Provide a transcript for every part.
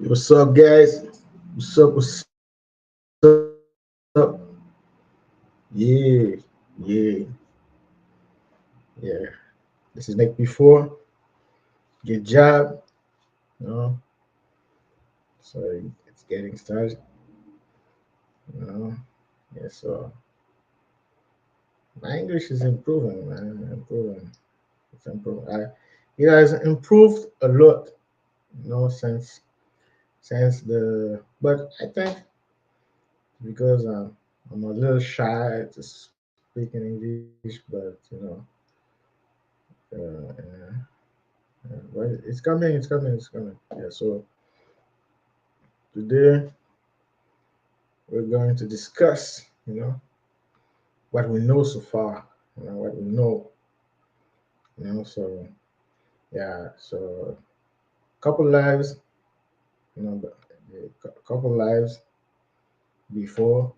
What's up, guys? What's up? What's up? Yeah, yeah, yeah. This is Nick before. Good job. You know, so it's getting started. You know, yeah. So my English is improving, man. Improving. It's improving. It has improved a lot. Since the. But I think because I'm a little shy to speak in English, but uh, but it's coming, it's coming, it's coming. Yeah, so today we're going to discuss, what we know so far, what we know, so yeah, so couple lives, but a couple lives before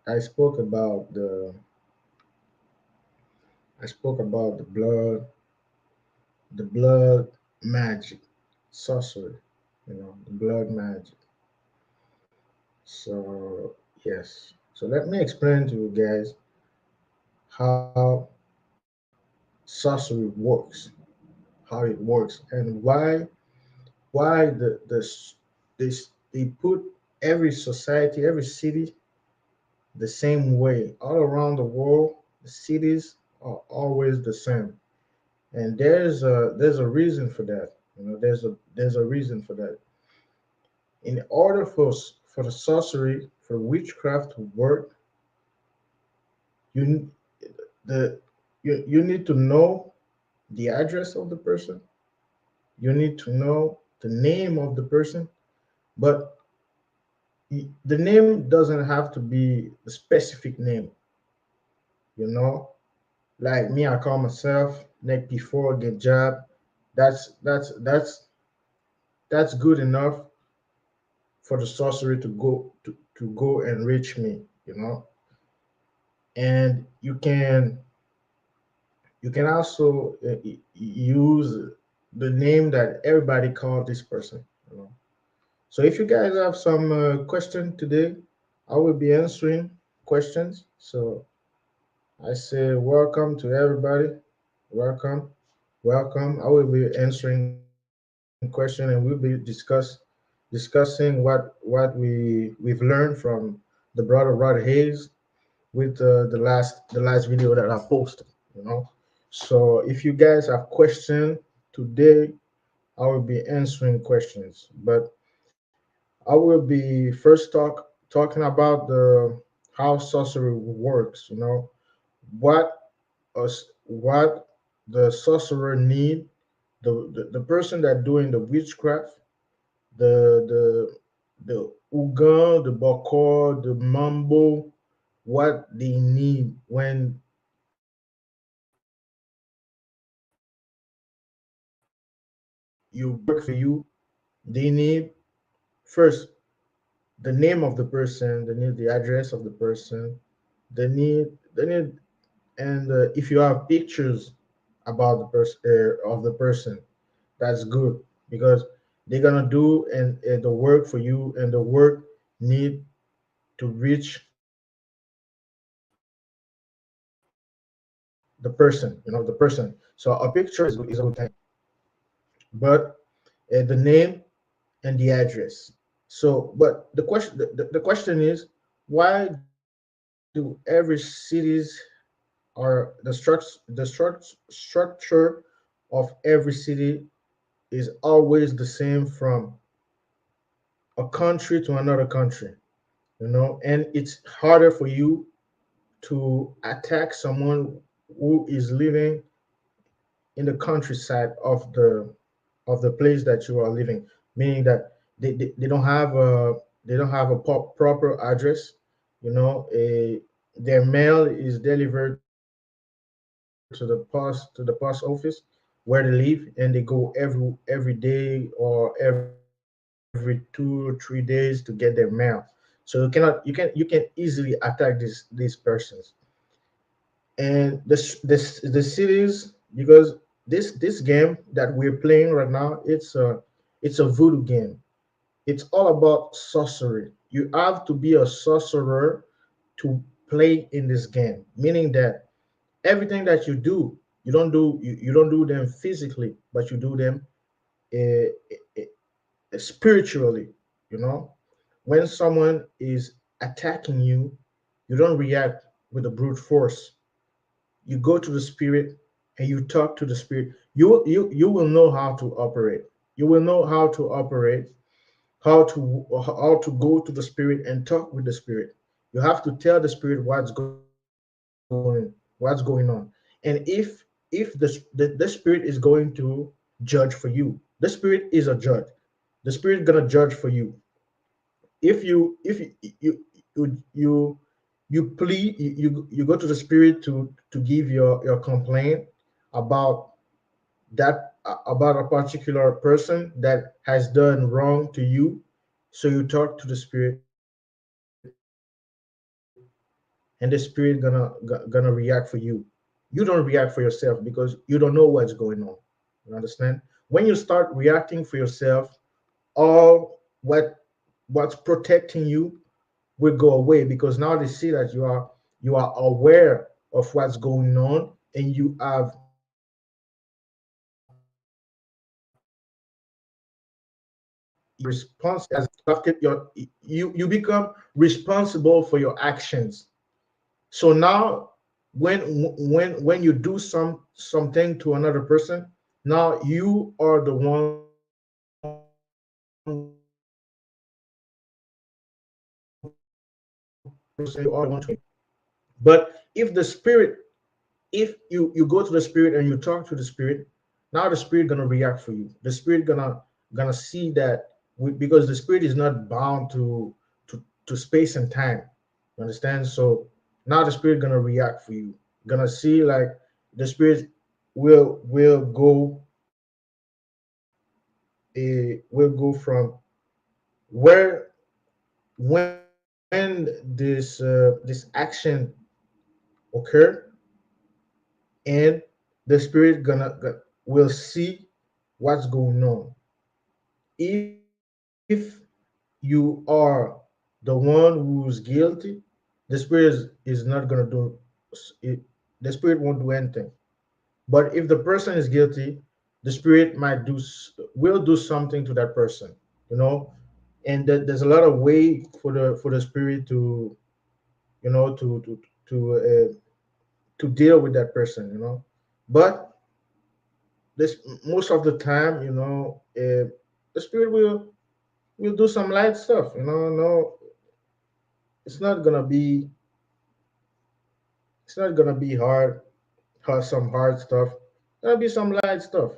I spoke about the blood magic, sorcery, the blood magic. So yes, so let me explain to you guys how sorcery works, how it works, and why they put every society, every city the same way all around the world. The cities are always the same, and there's a reason for that. There's a reason for that. In order for the sorcery, for witchcraft to work, you the you need to know the address of the person. You need to know the name of the person, but the name doesn't have to be a specific name. You know, like me, I call myself NEGPIFOR GINDJAB. That's that's that's that's good enough for the sorcery to go and reach me. And you can also use the name that everybody called this person. You know. So if you guys have some question today, I will be answering questions. So I say welcome to everybody. Welcome, welcome. I will be answering question and we'll be discussing what we've learned from the brother Rod Hayes with the last video that I posted. You know, so if you guys have questions today, I will be answering questions. But I will be first talking about the how sorcery works. What what the sorcerer need, the person that doing the witchcraft, the the the ugan, the bakor, the mambo, what they need when you work for you. They need first the name of the person, they need the address of the person, they need and if you have pictures about the person of the person, that's good because they're gonna do and the work for you, and the work need to reach the person. The person. So a picture is a good thing, but the name and the address. So, but the question is, why do every cities or the structure of every city is always the same from a country to another country? And it's harder for you to attack someone who is living in the countryside of the place that you are living, meaning that they don't have a proper address. Their mail is delivered to the post office where they live, and they go every day or every 2 or 3 days to get their mail. So you can easily attack these persons. And the cities, because this game that we're playing right now, it's a voodoo game. It's all about sorcery. You have to be a sorcerer to play in this game, meaning that everything that you do, you don't do them physically, but you do them spiritually. You know, when someone is attacking you, you don't react with a brute force. You go to the spirit and you talk to the spirit. You will know how to operate. You will know how to operate, how to go to the spirit and talk with the spirit. You have to tell the spirit what's going on. And if the spirit is going to judge for you, the spirit is a judge. The spirit gonna judge for you. If you plead, you go to the spirit to give your complaint about about a particular person that has done wrong to you. So you talk to the spirit, and the spirit gonna react for you. You don't react for yourself because you don't know what's going on. You understand? When you start reacting for yourself, all what's protecting you will go away, because now they see that you are aware of what's going on, and you have you become responsible for your actions. So now when you do something to another person, now you are the one who's guilty. You are the one who's responsible for that person. But if the spirit, if you go to the spirit and you talk to the spirit, now the spirit gonna react for you. The spirit gonna see that because the spirit is not bound to space and time. You understand? So now the spirit gonna react for you. Gonna see like the spirit will go will go from where when this action occur, and the spirit will see what's going on. If you are the one who's guilty, the spirit is not gonna do it. The spirit won't do anything. But if the person is guilty, the spirit might will do something to that person. You know, and there's a lot of way for the spirit to, you know, to uh, to deal with that person. You know, but this most of the time, you know, the spirit will do some light stuff. You know, no, it's not gonna be it's not gonna be some hard stuff. Gonna be some light stuff.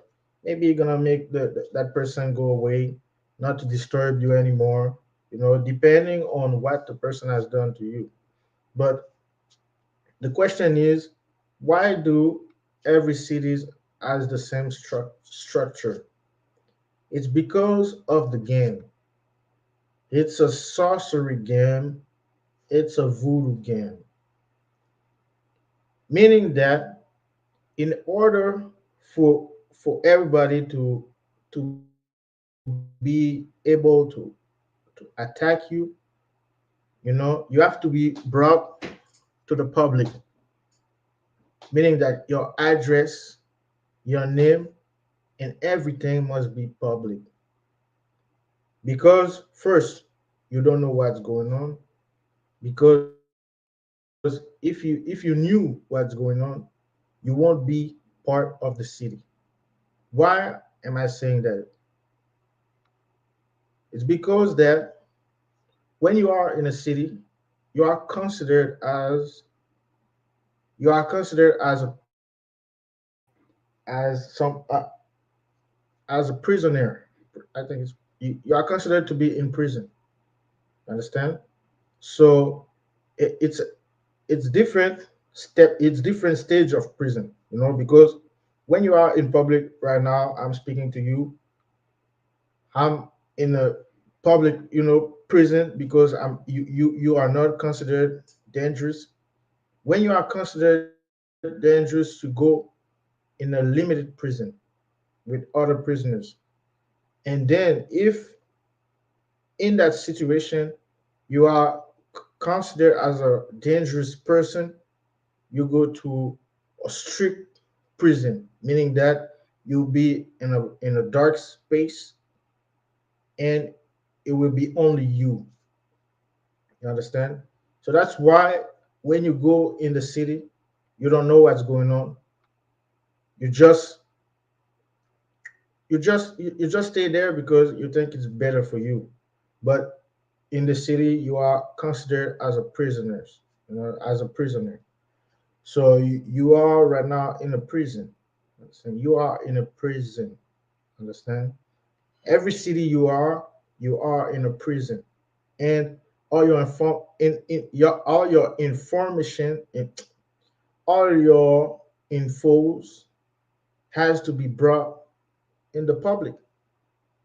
Maybe you're gonna make that person go away, not to disturb you anymore. You know, depending on what the person has done to you. But the question is, why do every cities has the same structure? It's because of the game. It's a sorcery game. It's a voodoo game, meaning that in order for everybody to be able to attack you, you know, you have to be brought to the public, meaning that your address, your name, and everything must be public. Because first, you don't know what's going on. Because if you knew what's going on, you won't be part of the city. Why am I saying that? It's because that when you are in a city, you are considered as as some as a prisoner. I think you are considered to be in prison. Understand? So it's different step. It's different stage of prison. You know, because when you are in public right now, I'm speaking to you. I'm in a public, you know, prison because you are not considered dangerous. When you are considered dangerous, to go in a limited prison with other prisoners. And then in that situation, you are considered as a dangerous person. You go to a strict prison, meaning that you'll be in a dark space, and it will be only you. You understand? So that's why when you go in the city, you don't know what's going on. You just you just stay there because you think it's better for you. But in the city, you are considered as a prisoner. You know, as a prisoner. So you are right now in a prison. Understand? You are in a prison. Understand? Every city you are in a prison, and all your in your all your information, all your infos has to be brought in the public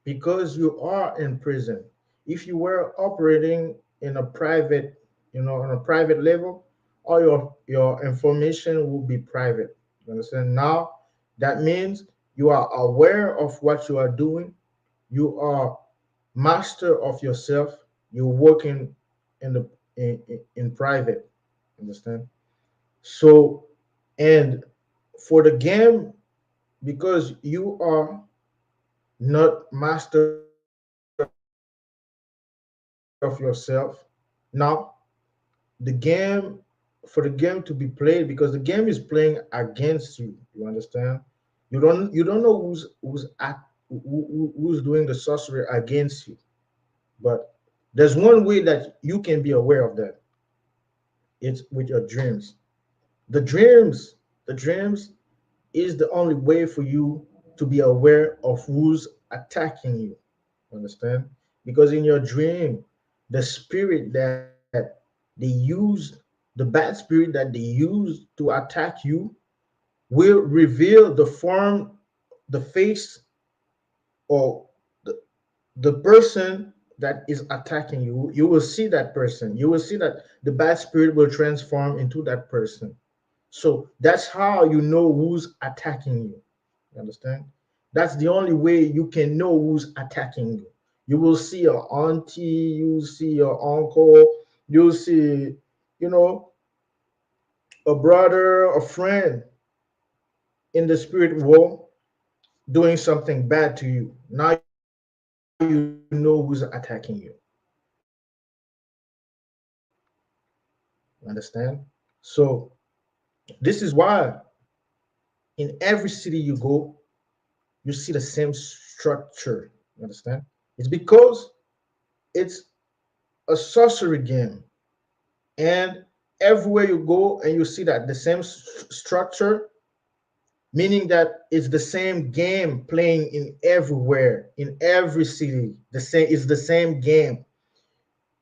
because you are in prison. If you were operating in a private, on a private level, all your information will be private. You understand? Now that means you are aware of what you are doing. You are master of yourself. You're working in the in private. Understand? So, and for the game, because you are not master of yourself, now the game for the game to be played, because the game is playing against you. You understand? You don't know who's doing the sorcery against you. But there's one way that you can be aware of that. It's with your dreams. The dreams is the only way for you to be aware of who's attacking you. Understand? Because in your dream, the spirit that they use, the bad spirit that they use to attack you, will reveal the form, the face, or the, the person that is attacking you. You will see that person. You will see that the bad spirit will transform into that person. So that's how you know who's attacking you. You understand? That's the only way you can know who's attacking you. You will see your auntie, you will see your uncle, you'll see, you know, a brother, a friend in the spirit world doing something bad to you. Now you know who's attacking you. Understand? So this is why in every city you go, you see the same structure. You understand? It's because it's a sorcery game, and everywhere you go and you see that the same structure, meaning that it's the same game playing in everywhere, in every city. The same, it's the same game.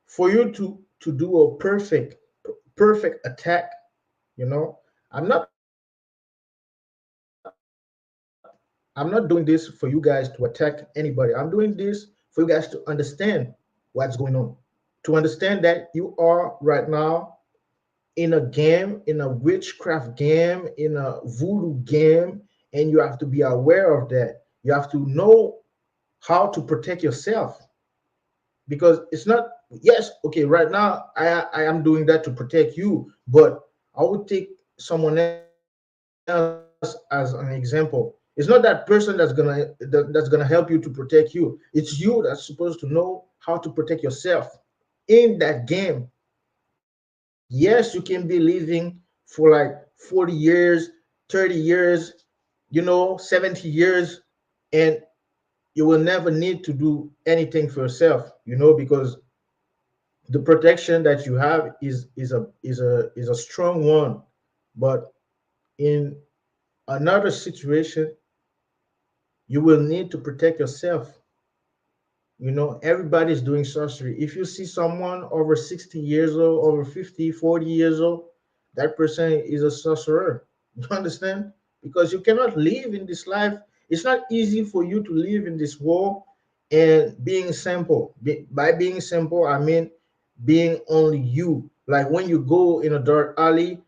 For you to do a perfect attack, you know, I'm not I'm not doing this for you guys to attack anybody. I'm doing this for you guys to understand what's going on, to understand that you are right now in a game, in a witchcraft game, in a voodoo game, and you have to be aware of that. You have to know how to protect yourself, because it's not, yes, okay, right now I am doing that to protect you, but I would take someone else as an example. It's not that person that's gonna help you to protect you. It's you that's supposed to know how to protect yourself in that game. Yes, you can be living for like 40 years, 30 years, 70 years, and you will never need to do anything for yourself, because the protection that you have is a strong one. But in another situation, you will need to protect yourself. Everybody's doing sorcery. If you see someone over 60 years old, over 50, 40 years old, that person is a sorcerer. You understand? Because you cannot live in this life. It's not easy for you to live in this world and being simple. By being simple, I mean being only you. Like when you go in a dark alley,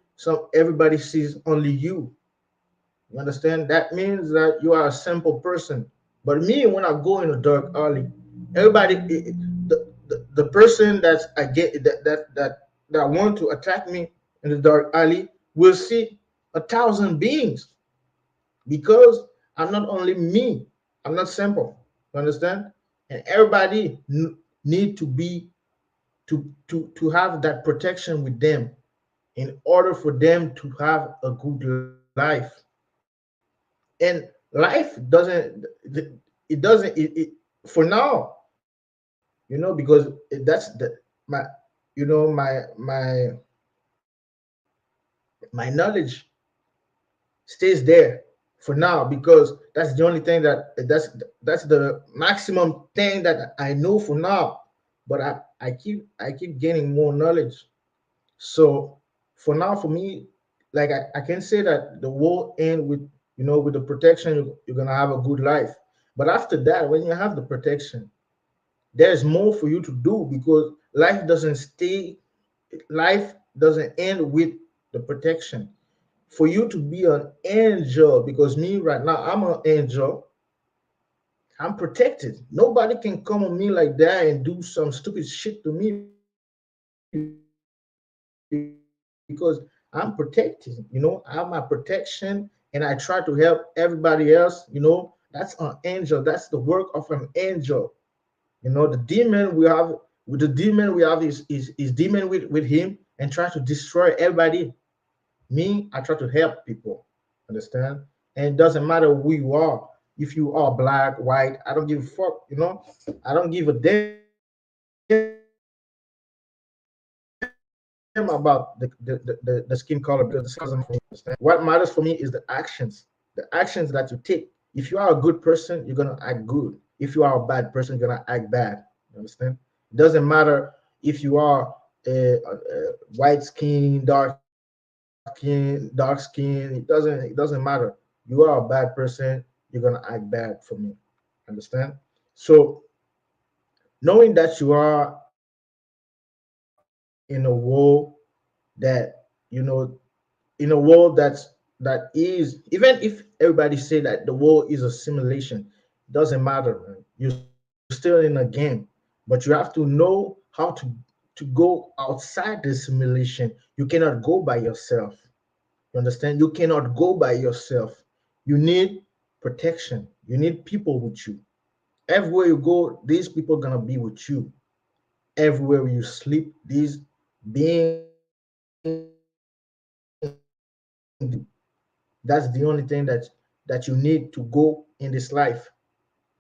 everybody sees only you. You understand? That means that you are a simple person. But me, when I go in a dark alley, everybody, the person that's again that want to attack me in the dark alley will see 1,000 beings, because I'm not only me. I'm not simple. You understand? And everybody need to be to have that protection with them in order for them to have a good life. And life doesn't for now, because that's my my knowledge stays there for now, because that's the only thing that's the maximum thing that I know for now. But I keep gaining more knowledge. So for now, for me, like I can say that the world end with, with the protection, you're gonna have a good life. But after that, when you have the protection, there's more for you to do, because life doesn't end with the protection. For you to be an angel, because me right now, I'm an angel, I'm protected. Nobody can come on me like that and do some stupid shit to me, because I'm protected. I have my protection, and I try to help everybody else. That's an angel. That's the work of an angel. The demon we have, is demon with him, and try to destroy everybody. Me, I try to help people. Understand? And it doesn't matter who you are. If you are black, white, I don't give a fuck. I don't give a damn about the skin color, because the skin color doesn't matter for me. Understand? What matters for me is the actions. The actions that you take. If you are a good person, you're gonna act good. If you are a bad person, you're gonna act bad. You understand? It doesn't matter if you are white skin, dark skin. It doesn't matter. You are a bad person, you're gonna act bad for me. Understand? So knowing that you are in a world that, in a world that is, even if everybody say that the world is a simulation, doesn't matter, man. You're still in a game, but you have to know how to go outside the simulation. You cannot go by yourself. You understand? You cannot go by yourself. You need protection. You need people with you. Everywhere you go, these people are gonna be with you. Everywhere you sleep, these beings are gonna be with you. That's the only thing that you need to go in this life,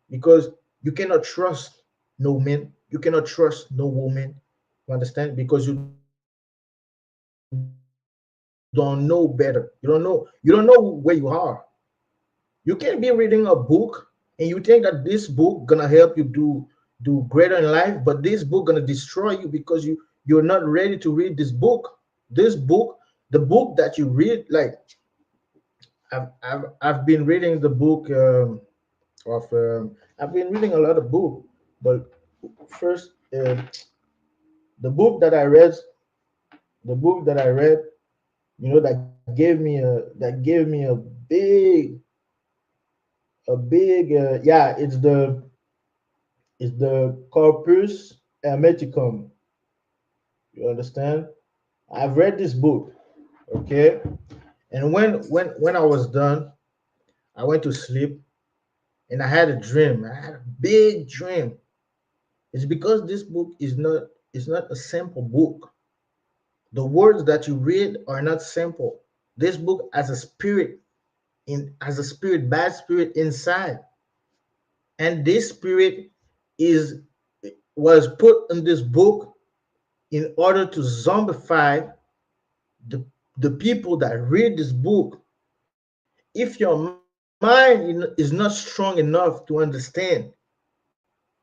because you cannot trust no man, you cannot trust no woman. You understand? Because you don't know better. You don't know where you are. You can be reading a book and you think that this book gonna help you do greater in life, but this book gonna destroy you, because you're not ready to read this book. This book, the book that you read, like I've been reading the book, of I've been reading a lot of book, but first, the book that I read, the book that I read, that gave me a big, yeah, it's the corpus hermeticum. You understand? I've read this book, okay, and when I was done, I went to sleep, and I had a dream. I had a big dream. It's because this book is not a simple book. The words that you read are not simple. This book has a spirit, bad spirit inside, and this spirit is was put in this book in order to zombify the the people that read this book. If your mind is not strong enough to understand,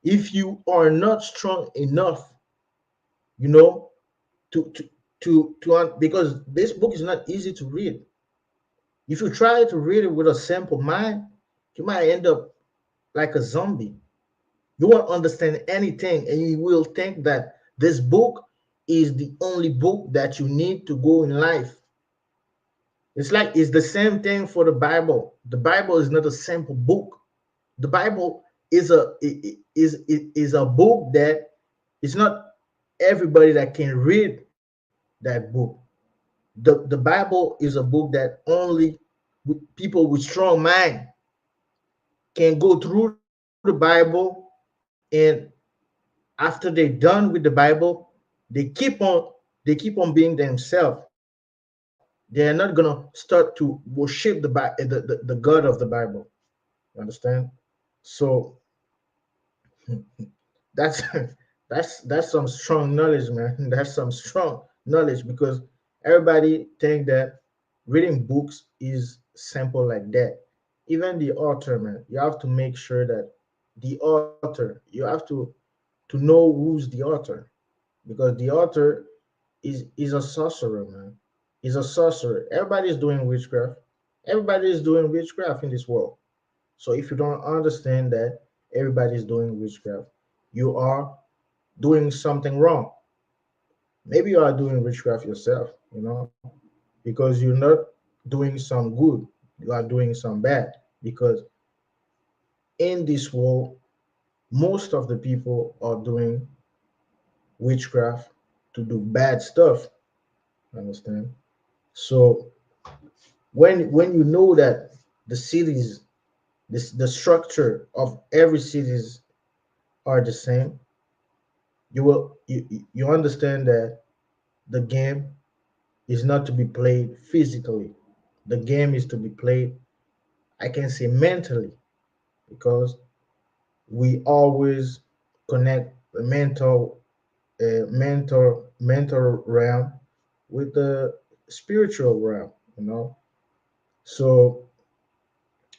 if you are not strong enough, you know, because this book is not easy to read. If you try to read it with a simple mind, you might end up like a zombie. You won't understand anything, and you will think that this book is the only book that you need to go in life. It's the same thing for the Bible. The Bible is not a simple book. The Bible is a book that It's not everybody that can read that book. The Bible is a book that only people with strong mind can go through the Bible, and after they're done with the Bible, they keep on being themselves. They are not gonna start to worship the God of the Bible. You understand? So that's that's some strong knowledge, man. That's some strong knowledge because everybody think that reading books is simple like that. Even the author, man, you have to make sure that the author, you have to know who's the author, because the author is a sorcerer, man. Is a sorcerer. Everybody's doing witchcraft. Everybody is doing witchcraft in this world. So if you don't understand that everybody's doing witchcraft, you are doing something wrong. Maybe you are doing witchcraft yourself, because you're not doing some good. You are doing some bad. Because in this world, most of the people are doing witchcraft to do bad stuff. Understand? So when you know that the cities, the structure of every cities are the same, you understand that the game is not to be played physically. The game is to be played, I can say, mentally, because we always connect the mental realm with the spiritual realm. So,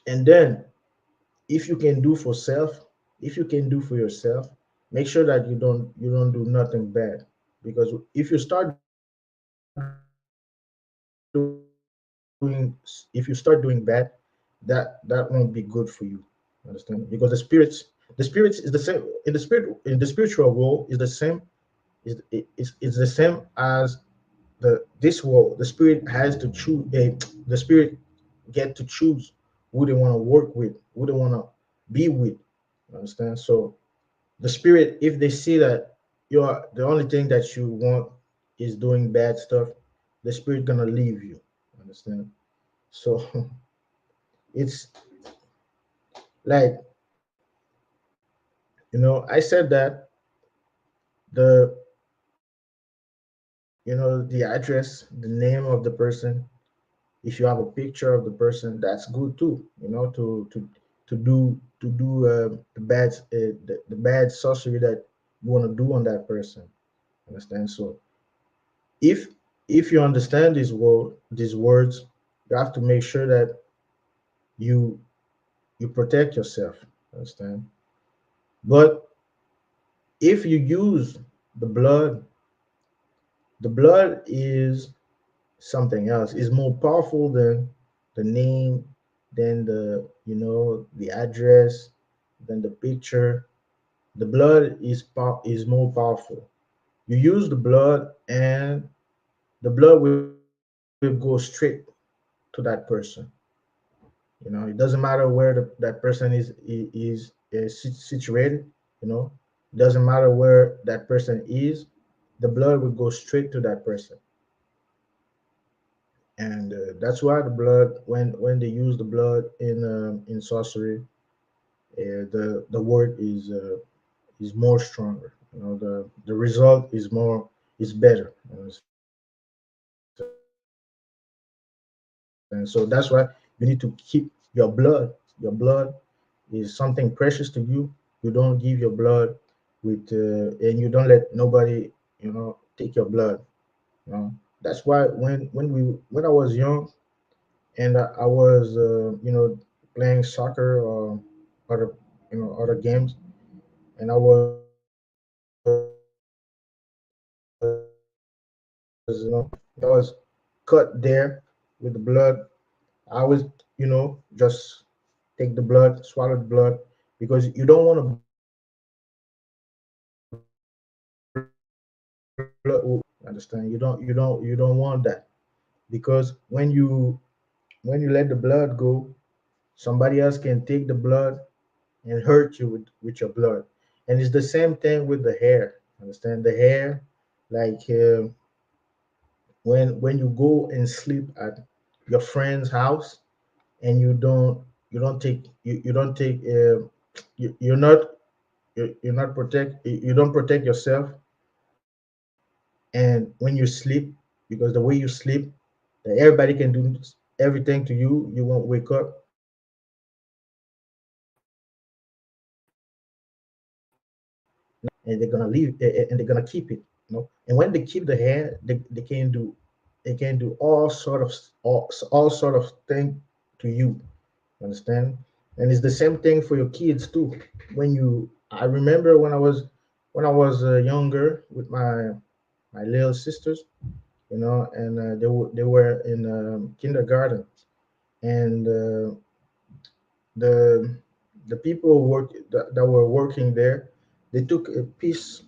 and then if you can do for self, if you can do for yourself, make sure that you don't do nothing bad, because if you start doing if you start doing bad, that won't be good for you. Understand? Because the spirits is the same in the spiritual world is the same, is the same as this world. The spirit has to choose. The spirit get to choose who they want to work with, who they want to be with. Understand? So the spirit, if they see that you're the only thing that you want is doing bad stuff, the spirit gonna leave you. Understand? So it's like, I said that the the address, the name of the person. If you have a picture of the person, that's good too. To do the bad sorcery that you want to do on that person. Understand? So if if you understand these words, you have to make sure that you you protect yourself. Understand? But if you use the blood, the blood is something else. Is more powerful than the name, than the address, than the picture. The blood is more powerful. You use the blood, and the blood will go straight to that person. It doesn't matter where that person is situated. It doesn't matter where that person is. The blood will go straight to that person. And that's why the blood, when they use the blood in sorcery, the word is more stronger. The result is better. And so that's why you need to keep your blood. Your blood is something precious to you. You don't give your blood and you don't let nobody take your blood. That's why when I was young, and I was playing soccer or other other games, and I was I was cut there with the blood. I was just take the blood, swallow the blood, because you don't want to blood understand? You don't want that, because when you let the blood go, somebody else can take the blood and hurt you with your blood. And it's the same thing with the hair. Understand the hair, like when you go and sleep at your friend's house and you don't take you're not you're not protect you don't protect yourself, and when you sleep, because the way you sleep, that everybody can do everything to you, you won't wake up, and they're gonna leave and they're gonna keep it, and when they keep the hair, they can do all sort of thing to you. Understand? And it's the same thing for your kids too. I remember when I was younger with my little sisters, and they were in kindergarten, and the the people that were working there, they took a piece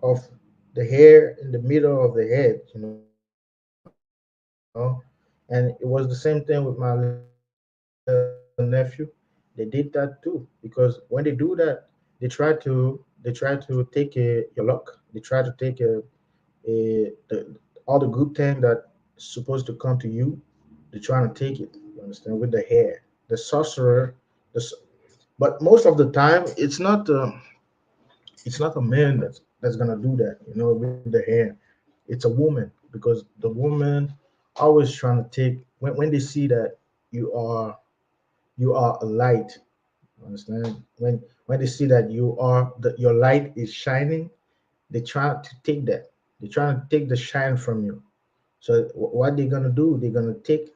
of the hair in the middle of the head, and it was the same thing with my little nephew. They did that too, because when they do that, they try to take your luck. They try to take all the good thing that supposed to come to you. They're trying to take it. You understand, with the hair, the sorcerer. The, s- but most of the time, it's not a man that's gonna do that. With the hair, it's a woman, because the woman always trying to take when they see that you are you are a light. Understand? When they see that your light is shining, they try to take that. They're trying to take the shine from you. So what they're gonna do? They're gonna take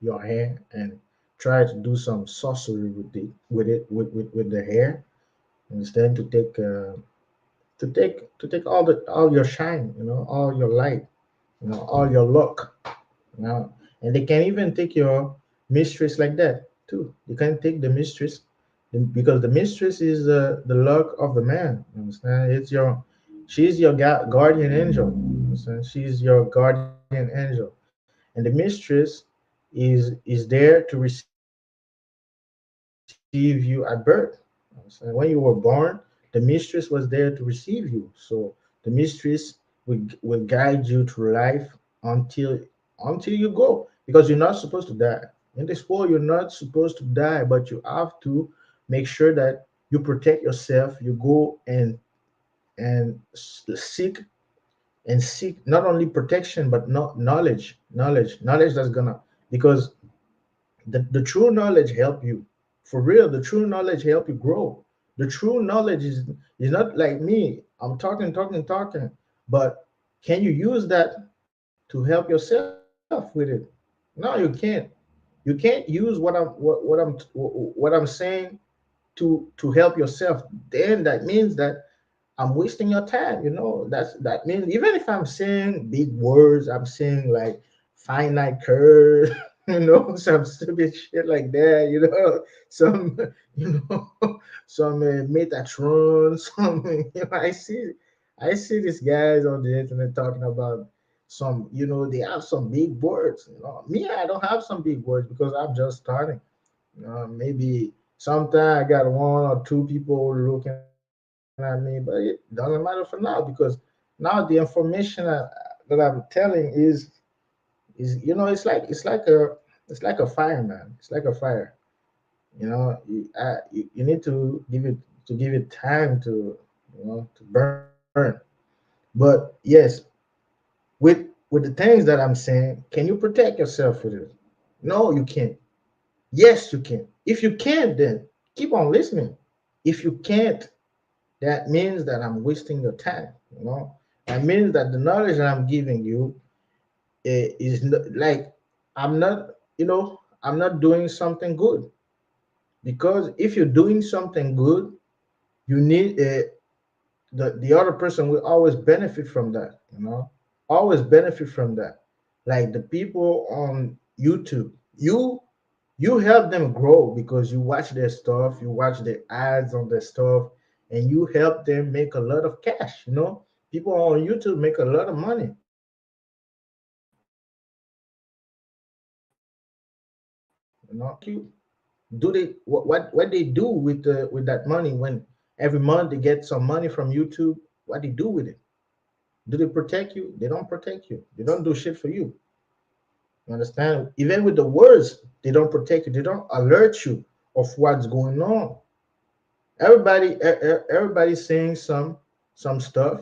your hair and try to do some sorcery with the hair, instead to take all your shine, all your light, all your luck. And they can even take your mistress like that too. You can take the mistress, because the mistress is the luck of the man. You understand? She's your guardian angel. You understand? She's your guardian angel, and the mistress is there to receive you at birth. You understand? When you were born, the mistress was there to receive you. So the mistress will guide you through life until you go, because you're not supposed to die in this world. You're not supposed to die, but you have to make sure that you protect yourself. You go and seek, not only protection but knowledge that's gonna, because the true knowledge help you for real. The true knowledge help you grow. The true knowledge is not like me. I'm talking, but can you use that to help yourself with it? No, you can't. You can't use what I'm saying to help yourself. Then that means that I'm wasting your time. That means, even if I'm saying big words, I'm saying like finite curve, some stupid shit like that, some, some Metatron, some, I see these guys on the internet talking about some, they have some big words. Me, I don't have some big words because I'm just starting. Maybe sometime I got one or two people looking at me, but it doesn't matter for now, because now the information that I'm telling is it's like a fire, man. It's like a fire. You need to give it time to burn. But yes, with the things that I'm saying, can you protect yourself with it? No, you can't. Yes, you can. If you can't, then keep on listening. If you can't, that means that I'm wasting your time. That means that the knowledge that I'm giving you is like, I'm not doing something good. Because if you're doing something good, you need the other person will always benefit from that. Always benefit from that. Like the people on YouTube, you help them grow because you watch their stuff, you watch their ads on their stuff, and you help them make a lot of cash. People on YouTube make a lot of money. Do they what they do with that money when every month they get some money from YouTube? what they do with it. Do they protect you? They don't protect you. They don't do shit for you. You understand? Even with the words, they don't protect you. They don't alert you of what's going on. Everybody's saying some stuff,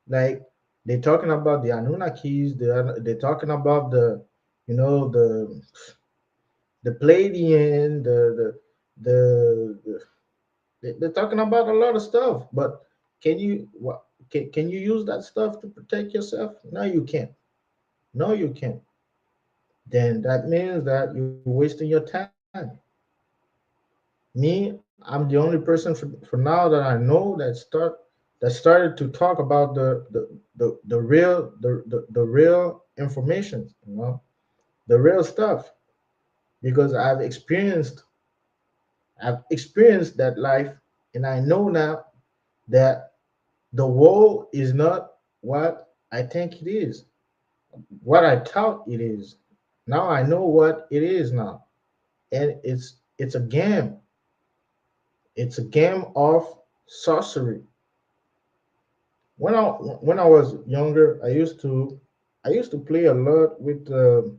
like they're talking about the Anunnakis. They're talking about you know, the Pleiadian, they're talking about a lot of stuff. But can you use that stuff to protect yourself? No, you can't. No, you can't. Then that means that you're wasting your time. Me, I'm the only person for now that I know that started to talk about the real information, you know, the real stuff, because I've experienced that life, and I know now that the world is not what I think it is, what I thought it is. Now I know what it is now, and it's a game. It's a game of sorcery. When I was younger, I used to play a lot with the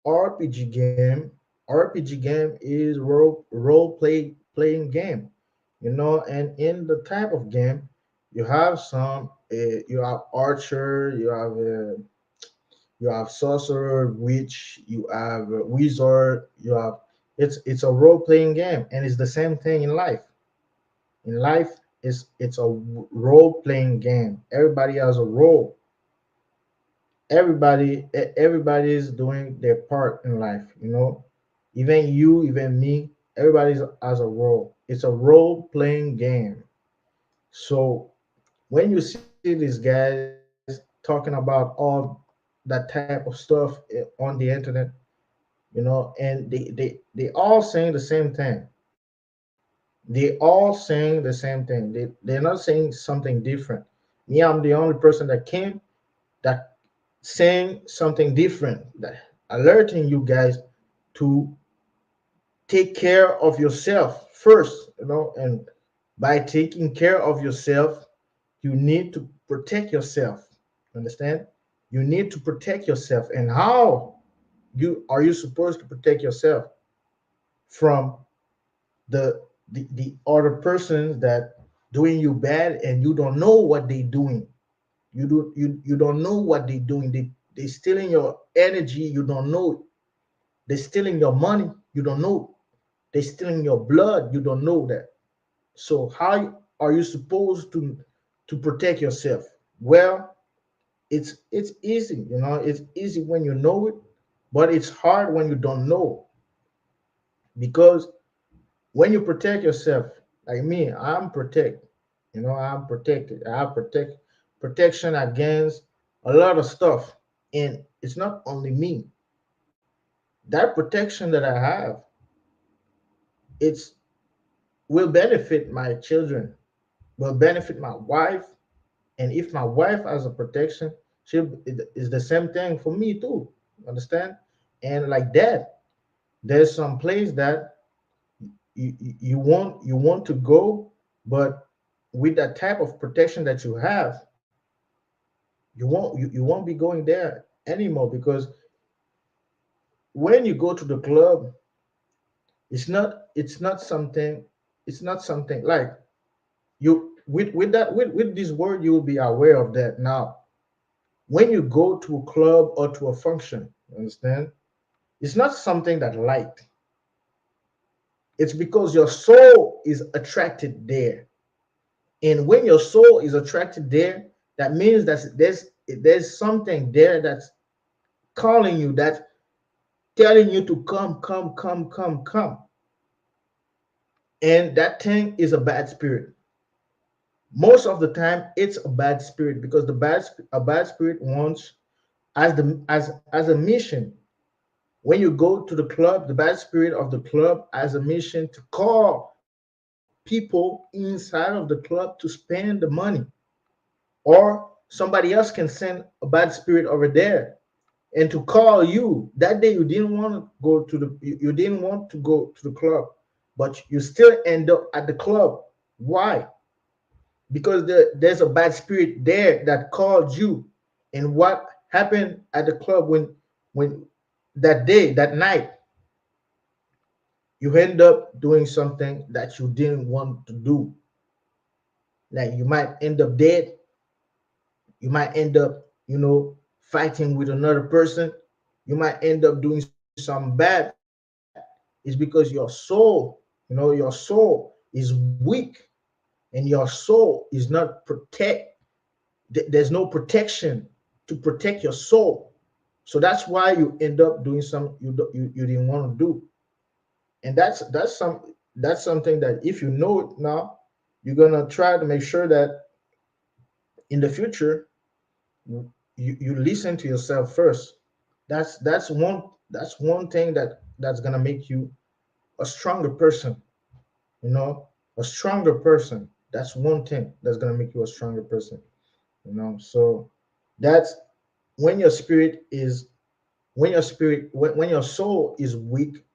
RPG game. RPG game is role playing game, you know. And in the type of game, you have archer, you have sorcerer, witch, you have wizard, you have it's a role playing game, and it's the same thing in life. In life, it's a role playing game. Everybody has a role. Everybody is doing their part in life, you know. Even you, even me, everybody has a role. It's a role playing game. So when you see these guys talking about all that type of stuff on the internet, you know, and they all saying the same thing. They all saying the same thing. They're not saying something different. Me, I'm the only person that saying something different, that alerting you guys to take care of yourself first, you know. And by taking care of yourself, you need to protect yourself. Understand? You need to protect yourself. And how you supposed to protect yourself from the other persons that doing you bad, and you don't know what they doing. You don't know what they doing. They stealing your energy, you don't know. They stealing your money, you don't know. They stealing your blood, you don't know that. So how are you supposed to protect yourself? Well, it's easy, you know. It's easy when you know it, but it's hard when you don't know. Because when you protect yourself, like me, I'm protect. You know, I'm protected. I have protection against a lot of stuff, and it's not only me. That protection that I have, it's will benefit my children, will benefit my wife, and if my wife has a protection, she is the same thing for me too. Understand? And like that, there's some place that you want to go, but with that type of protection that you have, you won't be going there anymore. Because when you go to the club, it's not something, it's not something like you with this word, you will be aware of that. Now when you go to a club or to a function, you understand, it's not something that light. It's because your soul is attracted there. And when your soul is attracted there, that means that there's something there that's calling you, that's telling you to come, come, come, come, come. And that thing is a bad spirit. Most of the time, it's a bad spirit, because a bad spirit wants, as a mission. When you go to the club, the bad spirit of the club has a mission to call people inside of the club to spend the money. Or somebody else can send a bad spirit over there and to call you that day. You didn't want to go to the club, but you still end up at the club. Why? Because there's a bad spirit there that called you. And what happened at the club when that day, that night, you end up doing something that you didn't want to do. Like you might end up dead, you might end up, fighting with another person, you might end up doing something bad. It's because your soul, your soul is weak, and your soul is not there's no protection to protect your soul. So that's why you end up doing something you didn't want to do. And that's something that if you know it now, you're gonna try to make sure that in the future you listen to yourself first. That's one thing that's gonna make you a stronger person. You know, a stronger person. That's one thing that's gonna make you a stronger person. So that's when your spirit is when your soul is weak,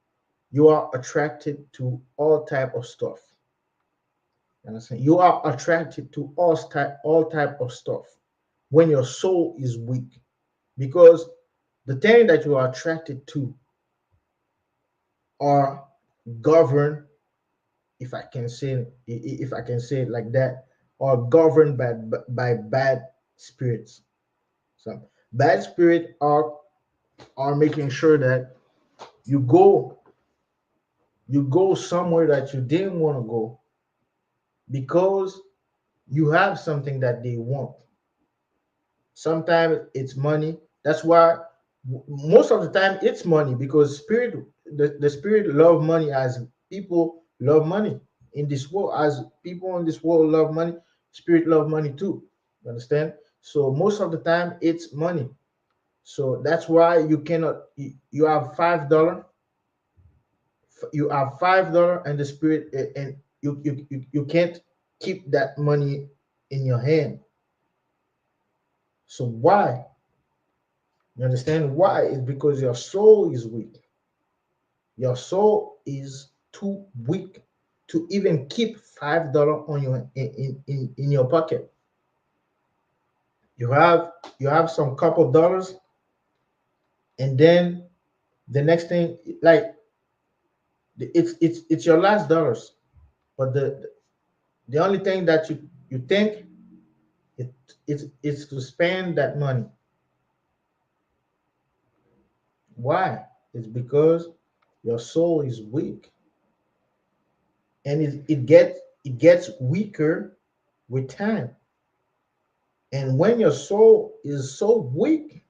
you are attracted to all type of stuff. You understand? You are attracted to all type of stuff when your soul is weak, because the thing that you are attracted to are governed, if I can say it like that, are governed by bad spirits. So bad spirit are making sure that you go you go somewhere that you didn't want to go, because you have something that they want. Sometimes it's money. That's why most of the time it's money, because the spirit love money, as people love money in this world. As people in this world love money, spirit love money too. You understand? So most of the time it's money. So that's why you cannot. You have $5. You have $5, and the spirit, and you can't keep that money in your hand. So why? You understand why? It's because your soul is weak. Your soul is too weak to even keep $5 on your in your pocket. You have some couple dollars, and then the next thing, like, it's your last dollars, but the only thing that you think, it it's to spend that money. Why? It's because your soul is weak, and it gets weaker with time. And when your soul is so weak,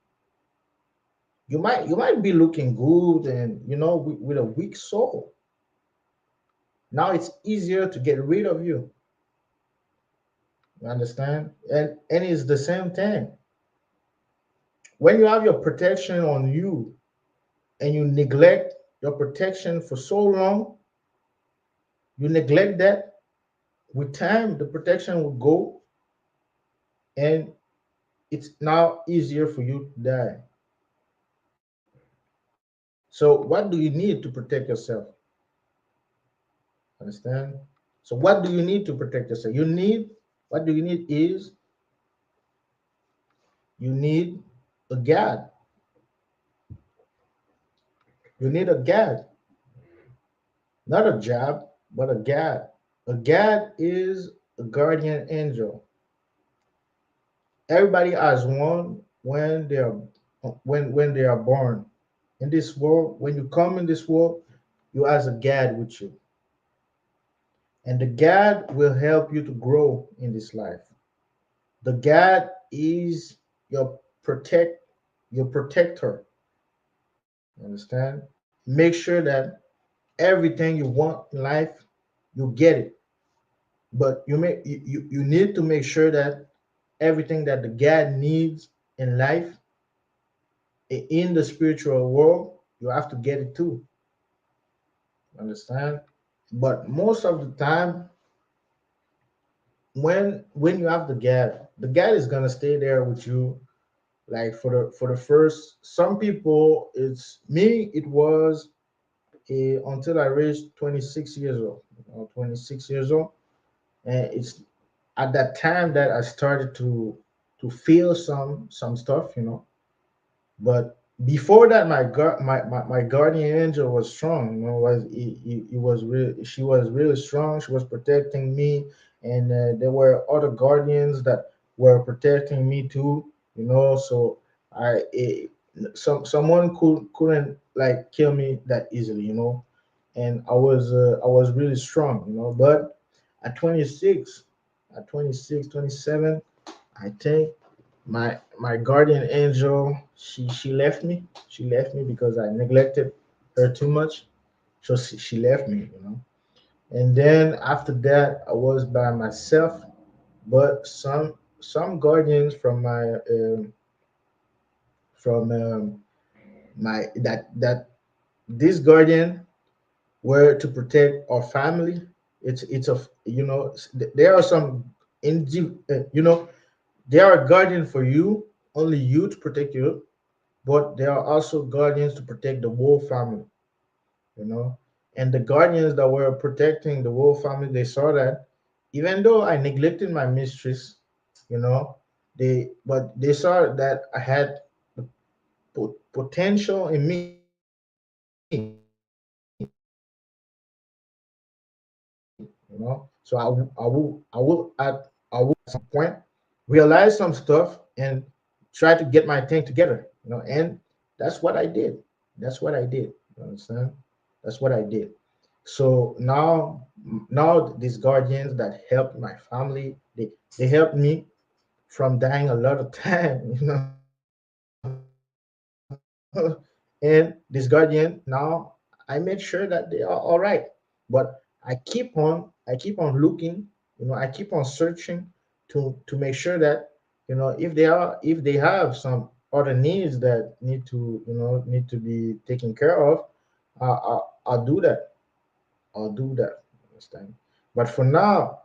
you might be looking good, and with a weak soul, now it's easier to get rid of you. You understand? And it's the same thing when you have your protection on you, and you neglect your protection for so long. You neglect that. With time, the protection will go, and it's now easier for you to die. So what do you need to protect yourself? Understand? So what do you need to protect yourself? What do you need is, you need a guard. You need a guard, not a job, but a guard. A guard is a guardian angel. Everybody has one when they are born. In this world, when you come in this world, you has a guard with you, and the guard will help you to grow in this life. The guard is your your protector. Understand? Make sure that everything you want in life, you get it. But you need to make sure that everything that the God needs in life, in the spiritual world, you have to get it too. Understand? But most of the time, when you have the God is gonna stay there with you, like for the first. Some people, it's me. It was until I reached 26 years old. 26 years old. And it's at that time that I started to feel some stuff, But before that, my guardian angel was strong. Was he was really she was really strong. She was protecting me, and there were other guardians that were protecting me too. So I someone couldn't like kill me that easily. And I was really strong. But at 26, at 26, 27, I think my guardian angel, she left me. She left me because I neglected her too much. So she left me. And then after that, I was by myself. But some guardians from my that this guardian were to protect our family. It's a there are some there are guardian for you, only you to protect you, but there are also guardians to protect the whole family, you know. And the guardians that were protecting the whole family, they saw that even though I neglected my mistress, you know, they saw that I had the potential in me, So I will at some point realize some stuff and try to get my thing together. And that's what I did. That's what I did. You understand? That's what I did. So now these guardians that helped my family, they helped me from dying a lot of time. And this guardian, now I made sure that they are all right. But I keep on looking, I keep on searching to make sure that, if they have some other needs that need to be taken care of, I'll do that. I'll do that. Understand? But for now,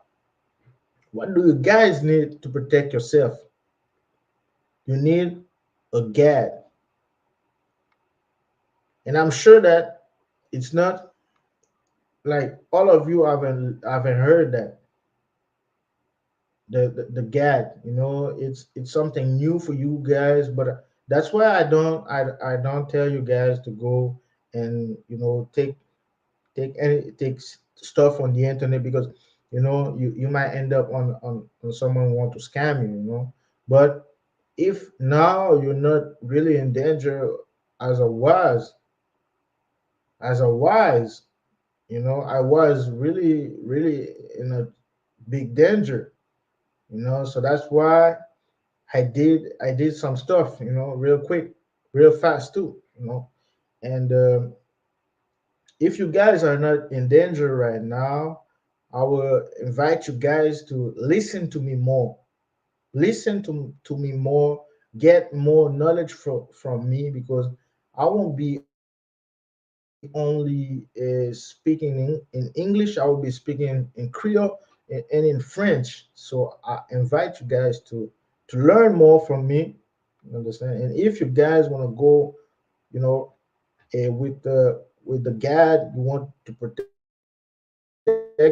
what do you guys need to protect yourself? You need a guide. And I'm sure that it's not like all of you haven't heard that the gad, it's something new for you guys. But that's why I don't tell you guys to go and take stuff on the internet, because you might end up on someone want to scam you. But if now you're not really in danger, as I was as I was I was really in a big danger. So that's why I did some stuff, real quick, real fast too. And if you guys are not in danger right now, I will invite you guys to listen to me more. Listen to me more, get more knowledge from me, because I won't be only speaking in English. I will be speaking in Creole and in French. So I invite you guys to learn more from me. You understand? And if you guys want to go, you know, with the guide, you want to protect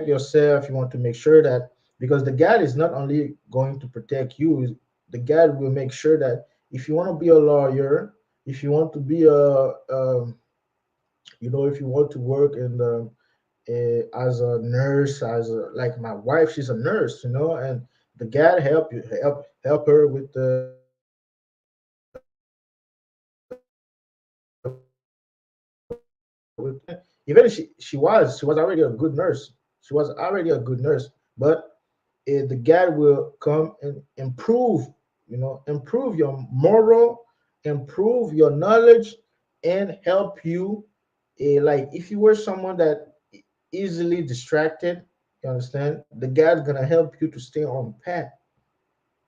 yourself. You want to make sure that, because the guide is not only going to protect you, the guide will make sure that if you want to be a lawyer, if you want to be if you want to work in the as a nurse, like my wife, she's a nurse, and the guide help her with even she was already a good nurse. She was already a good nurse. But the guide will come and improve your moral, improve your knowledge, and help you. Like if you were someone that easily distracted, you understand, the guide's gonna help you to stay on path.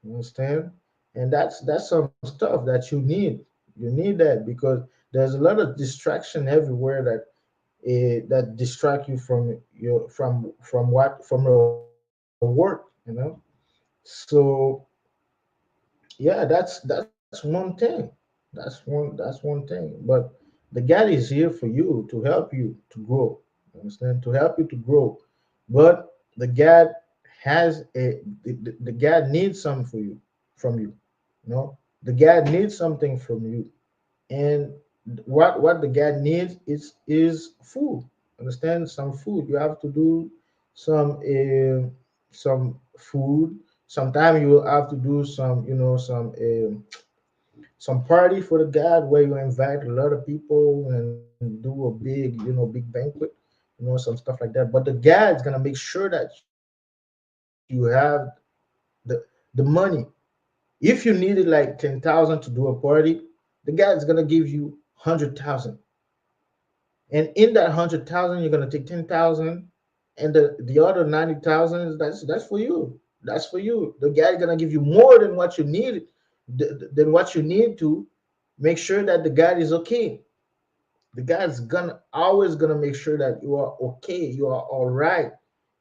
You understand? And that's some stuff that you need. You need that because there's a lot of distraction everywhere that distract you from your work. So yeah, that's one thing. That's one thing. But the guide is here for you, to help you to grow. You understand? To help you to grow. But the guide has the God needs something for you from you. You know, the God needs something from you, and what the God needs is food. Understand? Some food. You have to do some food. Sometimes you will have to do some party for the God where you invite a lot of people and do a big big banquet, some stuff like that. But the God is gonna make sure that you have the money. If you needed like 10,000 to do a party, the God is gonna give you 100,000, and in that 100,000 you're gonna take 10,000, and the other 90,000 is that's for you. That's for you. The God is gonna give you more than what you need, than what you need to make sure that the God is okay. The God's gonna always gonna make sure that you are okay, you are all right,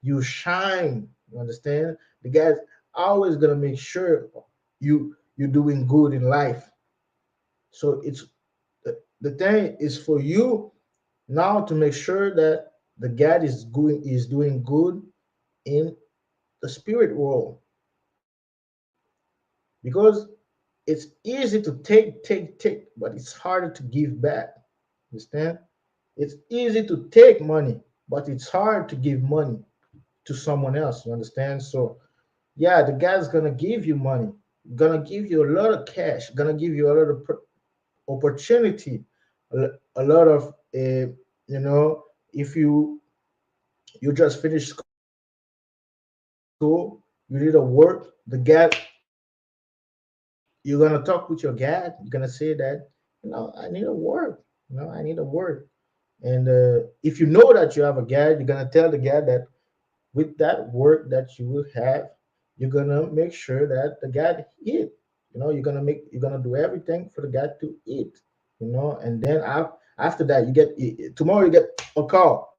you shine. You understand? The God's always gonna make sure you're doing good in life. So the thing is for you now to make sure that the God is doing good in the spirit world, because it's easy to take, but it's harder to give back. Understand? It's easy to take money, but it's hard to give money to someone else. You understand? So yeah, the guy's gonna give you money, gonna give you a lot of cash, gonna give you a lot of opportunity, a lot of if you just finished school, you did a work, you're gonna talk with your dad, you're gonna say that, I need a work, I need a work. And if you know that you have a God, you're gonna tell the God that with that work that you will have, you're gonna make sure that the God eat. You're gonna do everything for the God to eat. And then after that, tomorrow you get a call.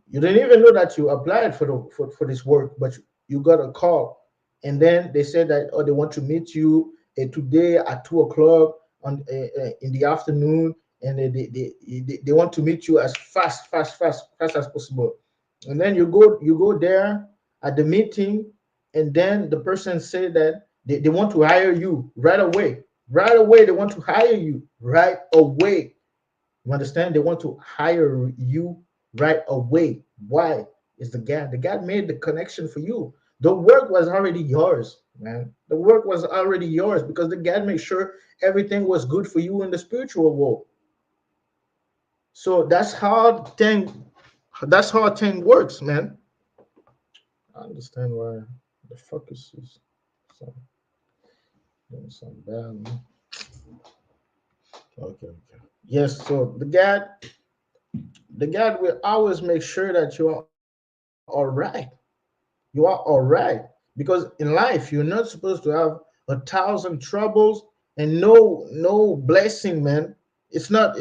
You didn't even know that you applied for this work, but you got a call, and then they said that, oh, they want to meet you today at 2 o'clock in the afternoon, and they want to meet you as fast as possible. And then you go there at the meeting, and then the person said that they want to hire you right away. Right away, they want to hire you right away. You understand? They want to hire you right away. Why? Is the God. The God made the connection for you. The work was already yours, man. The work was already yours because the God made sure everything was good for you in the spiritual world. So that's how thing works, man. I understand why the focus is some doing some bad. Okay, okay. Yes, so the God will always make sure that you are all right. You are all right. Because in life, you're not supposed to have 1,000 troubles and no blessing, man. That's not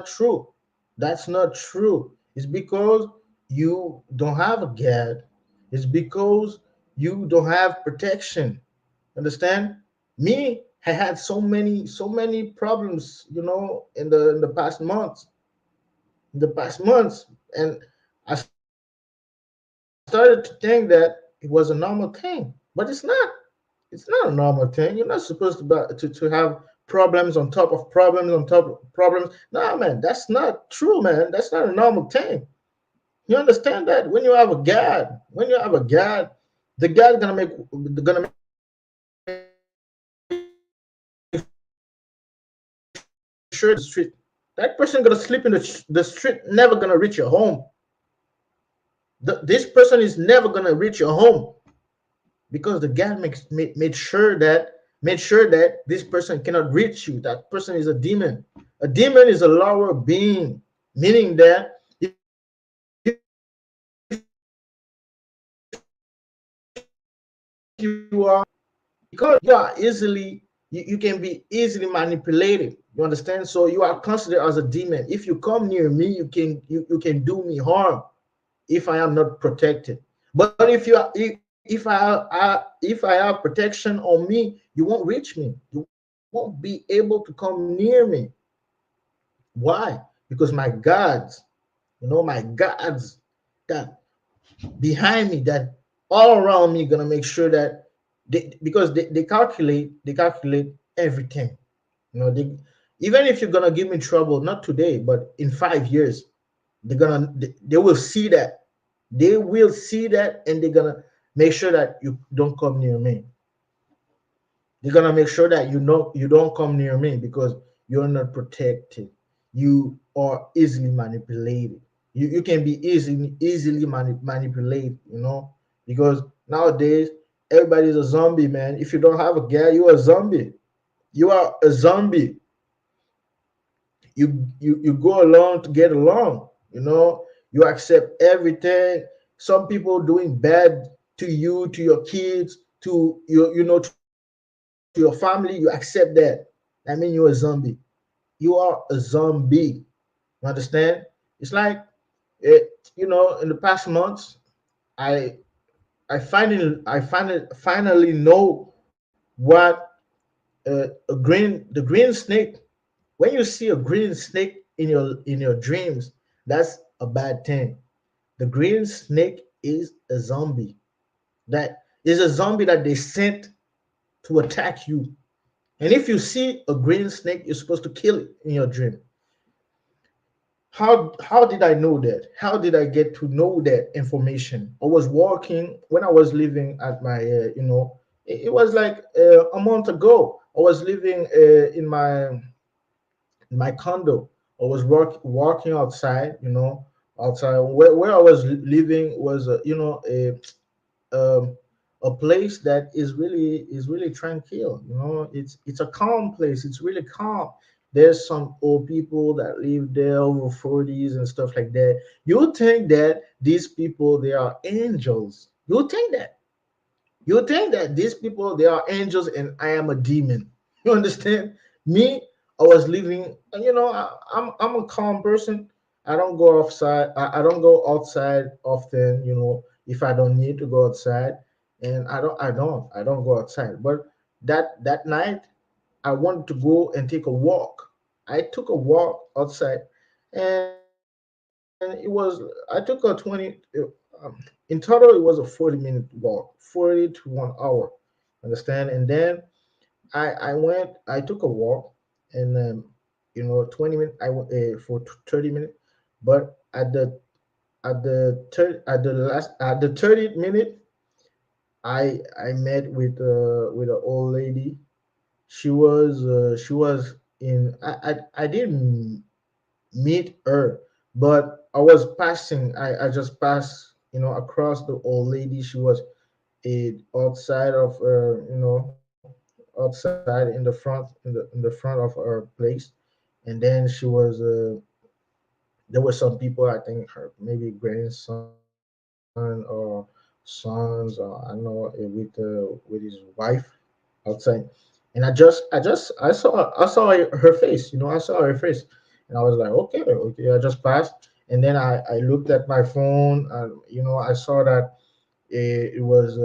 true. That's not true. It's because you don't have a God. It's because you don't have protection. Understand? Me, I had so many problems, in the past months. And I started to think that it was a normal thing, but it's not. It's not a normal thing. You're not supposed to have problems on top of problems on top of problems. Nah, man, that's not true, man. That's not a normal thing. You understand that? When you have a God, the God's gonna make sure that that person gonna sleep in the street. That person gonna sleep in the street, never gonna reach your home. This person is never gonna reach your home because the God made sure that this person cannot reach you. That person is a demon. A demon is a lower being, meaning that if you are easily because you can be easily manipulated. You understand? So you are considered as a demon. If you come near me, you can do me harm if I am not protected. But if I have protection on me, you won't reach me. You won't be able to come near me. Why? Because my gods, my gods, that behind me, that all around me gonna make sure that because they calculate everything. They, even if you're gonna give me trouble, not today, but in 5 years, they will see that. They will see that, and they're gonna make sure that you don't come near me. They're gonna make sure that you don't come near me because you're not protected. You are easily manipulated. You can be easily manipulated. Because nowadays everybody's a zombie, man. If you don't have a girl, you're a zombie. You are a zombie. You go along to get along. You accept everything. Some people doing bad to you, to your kids, to to your family. You accept that. That means you're a zombie. You are a zombie. You understand? It's like in the past months, I I finally know what the green snake. When you see a green snake in your dreams, that's a bad thing. The green snake is a zombie. That is a zombie that they sent to attack you. And if you see a green snake, you're supposed to kill it in your dream. How did I know that? How did I get to know that information? I was walking when I was living at my it was like a month ago. I was living in my condo. I was walking outside. Outside where I was living was um, a place that is really tranquil. It's a calm place. It's really calm. There's some old people that live there over 40s and stuff like that. You think that these people, they are angels. You think that these people, they are angels and I am a demon. You understand? Me, I was living, I'm a calm person. I don't go outside often, if I don't need to go outside. And I don't go outside. But that night I wanted to go and take a walk. I took a walk outside, and I took a 20, in total it was a 40-minute walk, 40 to 1 hour. Understand? And then I took a walk, and 20 minutes, I went for 30 minutes. But at the 30th minute, I met with an old lady. She was in I didn't meet her, but I was passing. I just passed, across the old lady. She was outside of outside in the front of her place. And then there were some people, I think her maybe grandson or sons, or I don't know, with his wife outside. And I saw her face. I saw her face, and I was like, okay, okay. I just passed, and then I looked at my phone. I saw that it was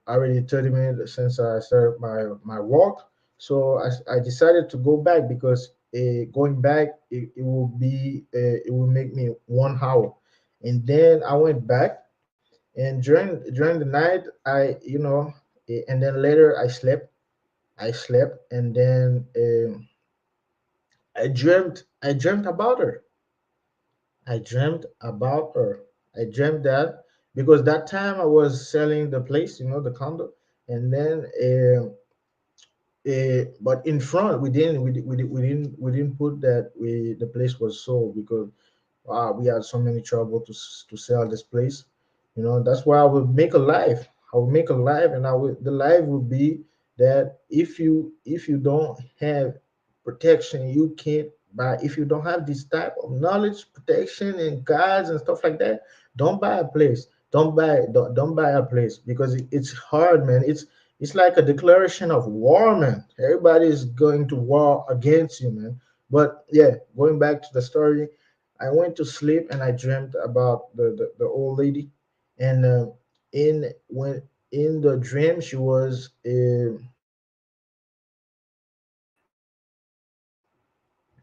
already 30 minutes since I started my walk. So I decided to go back, because going back, it will make me 1 hour. And then I went back, and during the night, and then later I slept, and then I dreamt about her. I dreamt that, because that time I was selling the place, the condo. And then but in front, we didn't put that the place was sold, because we had so many trouble to sell this place. That's why I would make a life. I would make a life, and the life would be that if you don't have protection, you can't buy. If you don't have this type of knowledge, protection, and guides and stuff like that, don't buy a place. Don't buy a place, because it's hard, man. It's like a declaration of war, man. Everybody is going to war against you, man. But yeah, going back to the story, I went to sleep and I dreamt about the old lady. And in the dream, she was the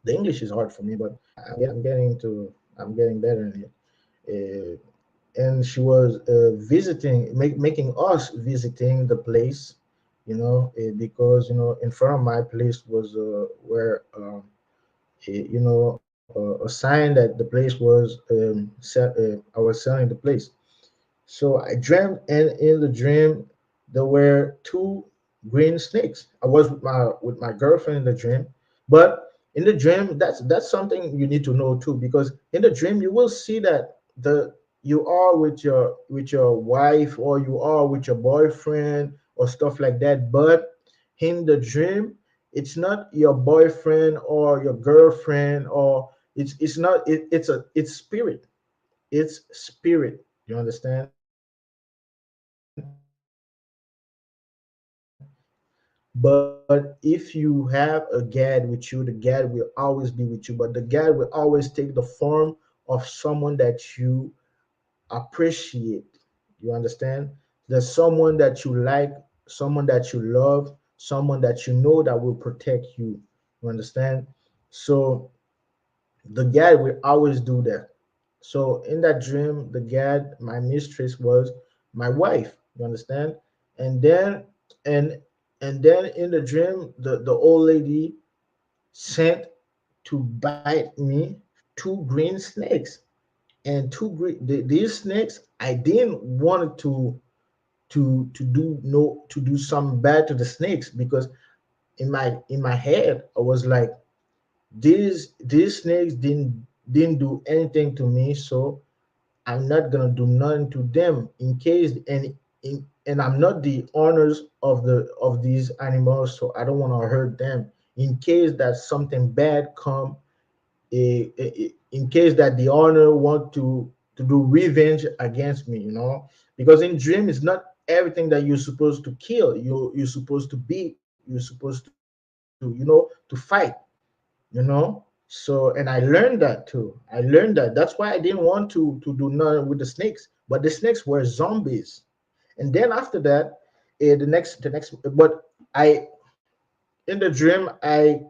English is hard for me, but I'm getting better in it. and she was making us visiting the place, because in front of my place was where a sign that the place was I was selling the place. So I dreamt, and in the dream, there were two green snakes. I was with my girlfriend in the dream, but in the dream, that's something you need to know too, because in the dream you will see that the you are with your wife, or you are with your boyfriend or stuff like that. But in the dream, it's not your boyfriend or your girlfriend, or it's not it's spirit. It's spirit. You understand? But if you have a God with you, the God will always be with you. But the God will always take the form of someone that you appreciate. You understand? There's someone that you like, someone that you love, someone that you know that will protect you. You understand? So the God will always do that. So in that dream, the God, my mistress, was my wife. You understand? And then and and then in the dream, the old lady sent to bite me two green snakes. And these snakes, I didn't want to do something bad to the snakes, because in my head I was like, these snakes didn't do anything to me, so I'm not gonna do nothing to them, in case, and I'm not the owners of these animals, so I don't want to hurt them, in case that something bad come, in case that the owner want to do revenge against me, because in dream it's not everything that you're supposed to kill. You're supposed to beat. You're supposed to fight. So, and I learned that too. I learned that. That's why I didn't want to do nothing with the snakes. But the snakes were zombies. And then after that, the next, but I in the dream I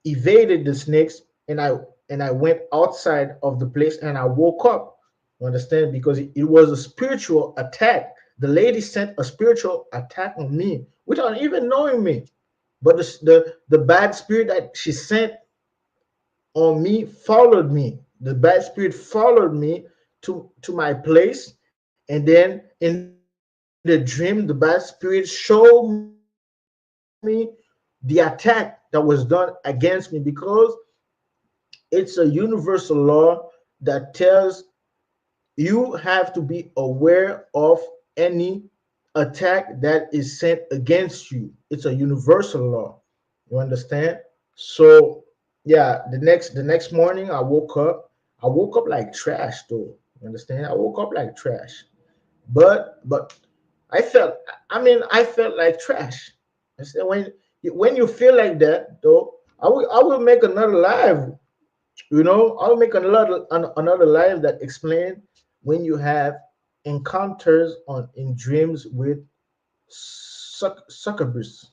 evaded the snakes, and I went outside of the place, and I woke up. You understand? Because it was a spiritual attack. The lady sent a spiritual attack on me without even knowing me. But the bad spirit that she sent on me followed me. The bad spirit followed me to my place, and then in the dream, the bad spirit showed me the attack that was done against me, because it's a universal law that tells you have to be aware of any attack that is sent against you. It's a universal law. You understand? So yeah, the next morning I woke up. I woke up like trash though. You understand? I woke up like trash. But I felt, I felt like trash. I said, when you feel like that though, I will make another live. I'll make another live that explain when you have encounters on in dreams with succubus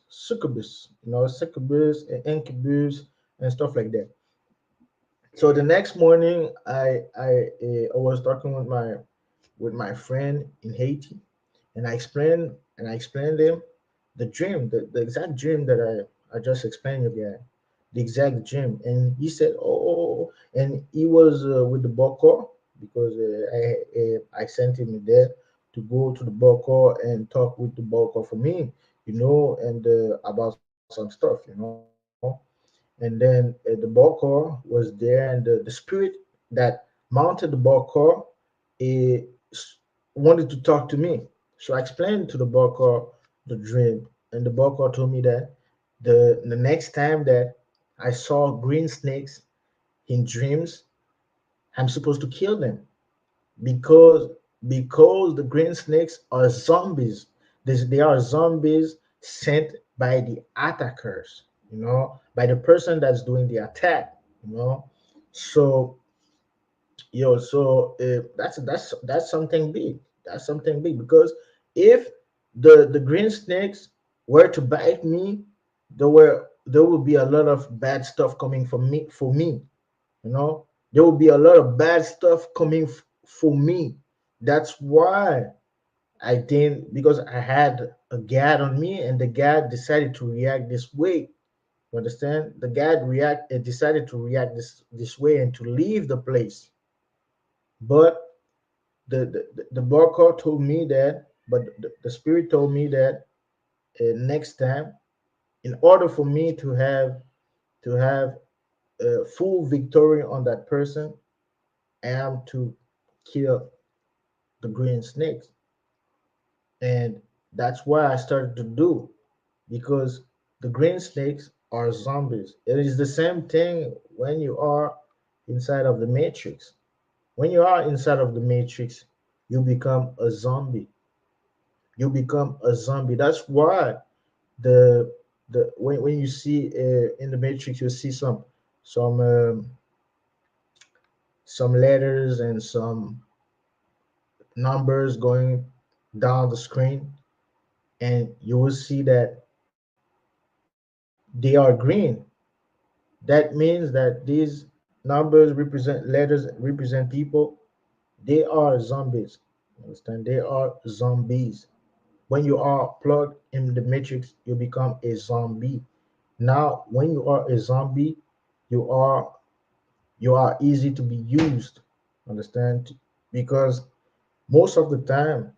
and incubus and stuff like that. So the next morning, I was talking with my friend in Haiti, and I explained him the dream, the exact dream that I just explained you guys, the exact dream. And he said, "Oh," and he was with the Boko, because I sent him there to go to the Boko and talk with the Boko for me, and about some stuff. And then the Boko was there, and the spirit that mounted the Boko, eh, s- wanted to talk to me. So I explained to the Boko the dream, and the Boko told me that the next time that I saw green snakes in dreams, I'm supposed to kill them, because the green snakes are zombies. They are zombies sent by the attackers, by the person that's doing the attack. you know so that's something big. That's something big, because if the green snakes were to bite me, there will be a lot of bad stuff coming for me. There will be a lot of bad stuff coming for me. That's why I didn't, because I had a guard on me, and the guard decided to react this way. You understand? The guard decided to react this way and to leave the place. But the Barker told me that, but the spirit told me that next time, in order for me to have full victory on that person, I am to kill the green snakes. And that's why I started to do, because the green snakes are zombies. It is the same thing when you are inside of the matrix. When you are inside of the matrix, you become a zombie. You become a zombie. That's why the when you see in the matrix, you see some some letters and some numbers going down the screen, and you will see that they are green. That means that these numbers represent, letters represent people. They are zombies. Understand? They are zombies. When you are plugged in the matrix, you become a zombie. Now, when you are a zombie, you are you are easy to be used. Understand? Because most of the time,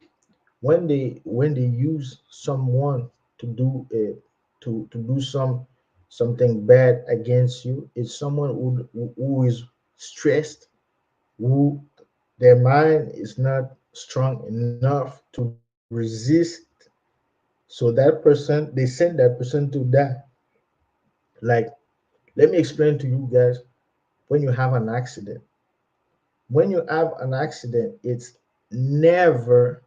when they use someone to do to do something bad against you, it's someone who is stressed, who their mind is not strong enough to resist. So that person, they send that person to die. Like, let me explain to you guys. When you have an accident, it's never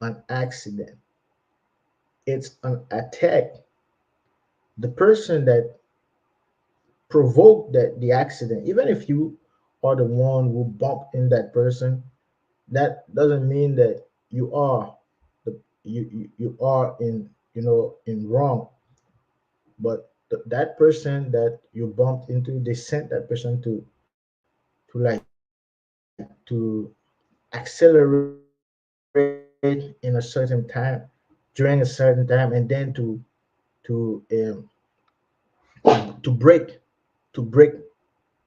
an accident, it's an attack. The person that provoked the accident, even if you are the one who bumped in that person, that doesn't mean that you are you are in, in wrong. But that person that you bumped into, they sent that person to accelerate in a certain time, during a certain time, and then to to break to break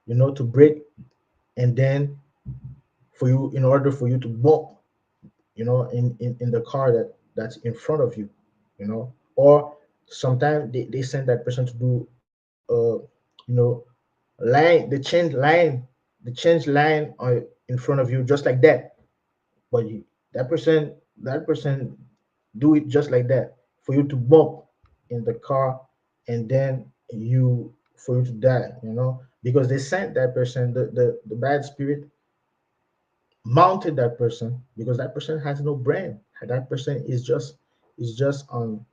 to break, and then for you, in order for you to bump, in the car that's in front of you, or sometimes they send that person to do you know line in front of you, just like that. But that person do it just like that, for you to bump in the car, and then for you to die, because they sent that person, the bad spirit mounted that person, because that person has no brain. That person is just on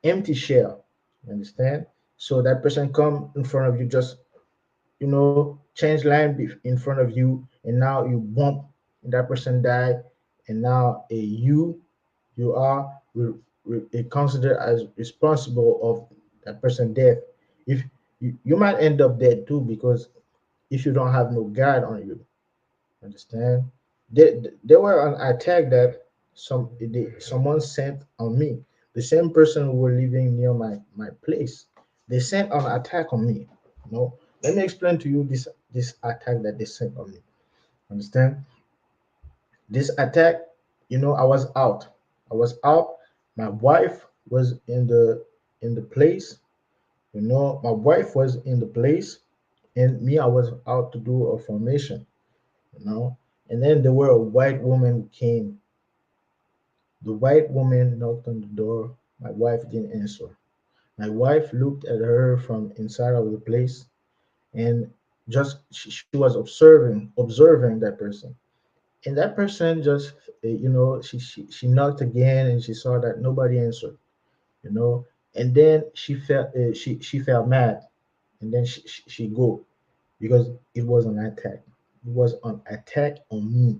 empty shell. You understand? So that person come in front of you, just change line in front of you, and now you bump, and that person die, and now you are considered as responsible of that person death. If you might end up dead too, because if you don't have no guard on you. Understand? There were an attack that someone sent on me. The same person who were living near my place. They sent an attack on me. Let me explain to you this attack that they sent on me. Understand? This attack, I was out. I was out. My wife was in the place. My wife was in the place, and me, I was out to do a formation. you know. And then there were a white woman who came. The white woman knocked on the door. My wife didn't answer. My wife looked at her from inside of the place, and just she was observing that person. And that person just, she knocked again, and she saw that nobody answered, you know. And then she felt mad, and then she go, because it was an attack. It was an attack on me.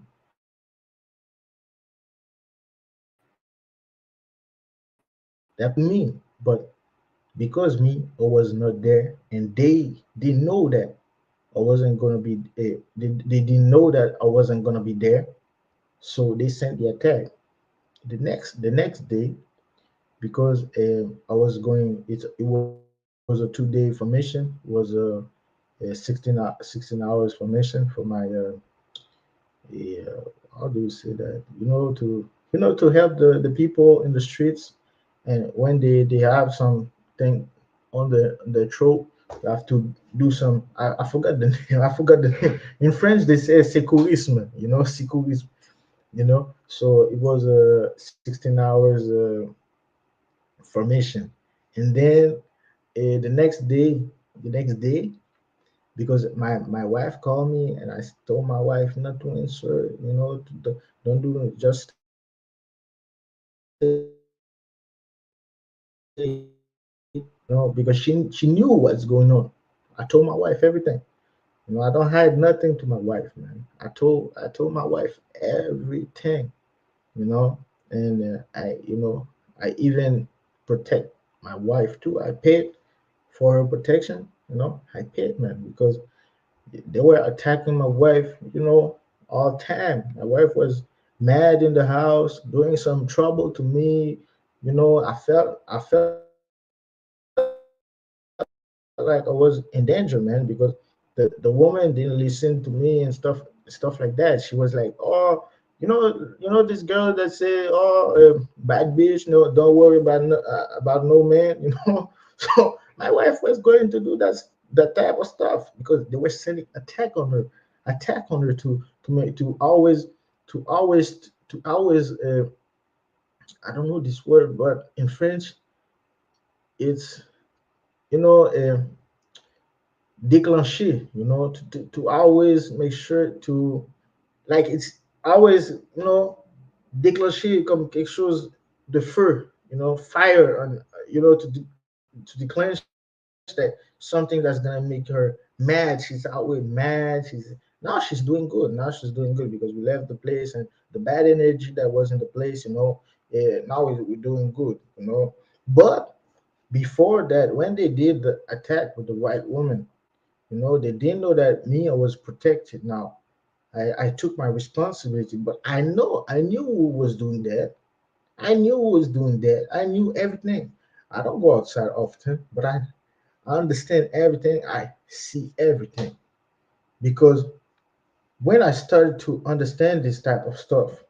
That person that me, but because me, I was not there, and they know that I wasn't gonna be. They didn't know that I wasn't gonna be there. So they sent the attack. The next day, because I was going, it was a 2-day formation. It was a 16 hours formation for my how do you say that? To help the people in the streets, and when they have something on the throat, you have to do some. I forgot the name. I forgot the name. In French, they say secourisme. Secourisme. So it was a 16 hours formation, and then the next day, because my wife called me, and I told my wife not to answer, don't do it, just stay, because she knew what's going on. I told my wife everything. I don't hide nothing to my wife, man. I told my wife everything, you know, and I even protect my wife too. I paid for her protection, I paid, man, because they were attacking my wife, all the time. My wife was mad in the house, doing some trouble to me. I felt like I was in danger, man, because the woman didn't listen to me and stuff like that. She was like, "Oh, this girl that say, oh, bad bitch, no, don't worry about no man," So my wife was going to do that type of stuff, because they were sending attack on her to always I don't know this word, but in French it's you know uh, déclencher, to always make sure to, like, it's always, déclencher comme quelque chose de feu, fire on, to declench that something that's gonna make her mad. She's always mad. Now she's doing good. Now she's doing good because we left the place, and the bad energy that was in the place, now we're doing good, But before that, when they did the attack with the white woman, they didn't know that Mia was protected. Now I took my responsibility, but I knew who was doing that. I knew who was doing that. I knew everything. I don't go outside often, but I understand everything. I see everything, because when I started to understand this type of stuff,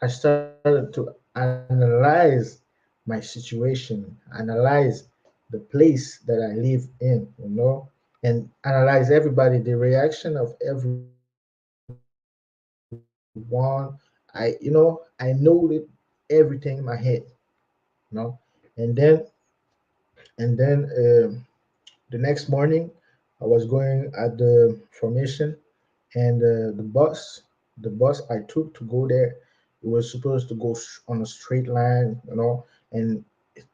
I started to analyze my situation, analyze the place that I live in, and analyze everybody, the reaction of everyone. I know everything in my head, and then the next morning I was going at the formation, and the bus I took to go there, it was supposed to go on a straight line, and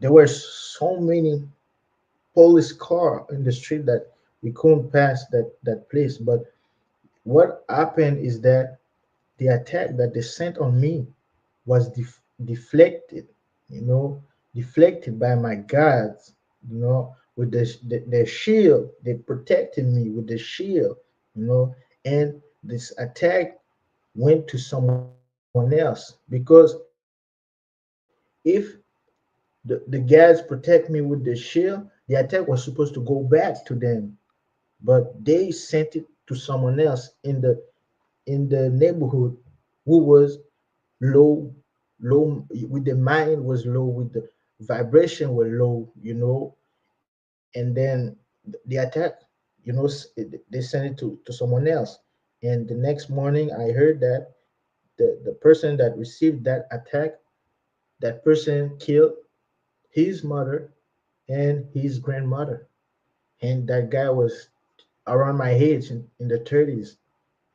there were so many police car in the street that we couldn't pass that place. But what happened is that the attack that they sent on me was deflected, you know, deflected by my guards, with their shield. They protected me with the shield, and this attack went to someone else, because if the guards protect me with the shield, the attack was supposed to go back to them, but they sent it to someone else in the neighborhood, who was low, with the mind was low, with the vibration were low, and then the attack, they sent it to someone else. And the next morning I heard that the person that received that attack, that person killed his mother and his grandmother, and that guy was around my age, in the 30s.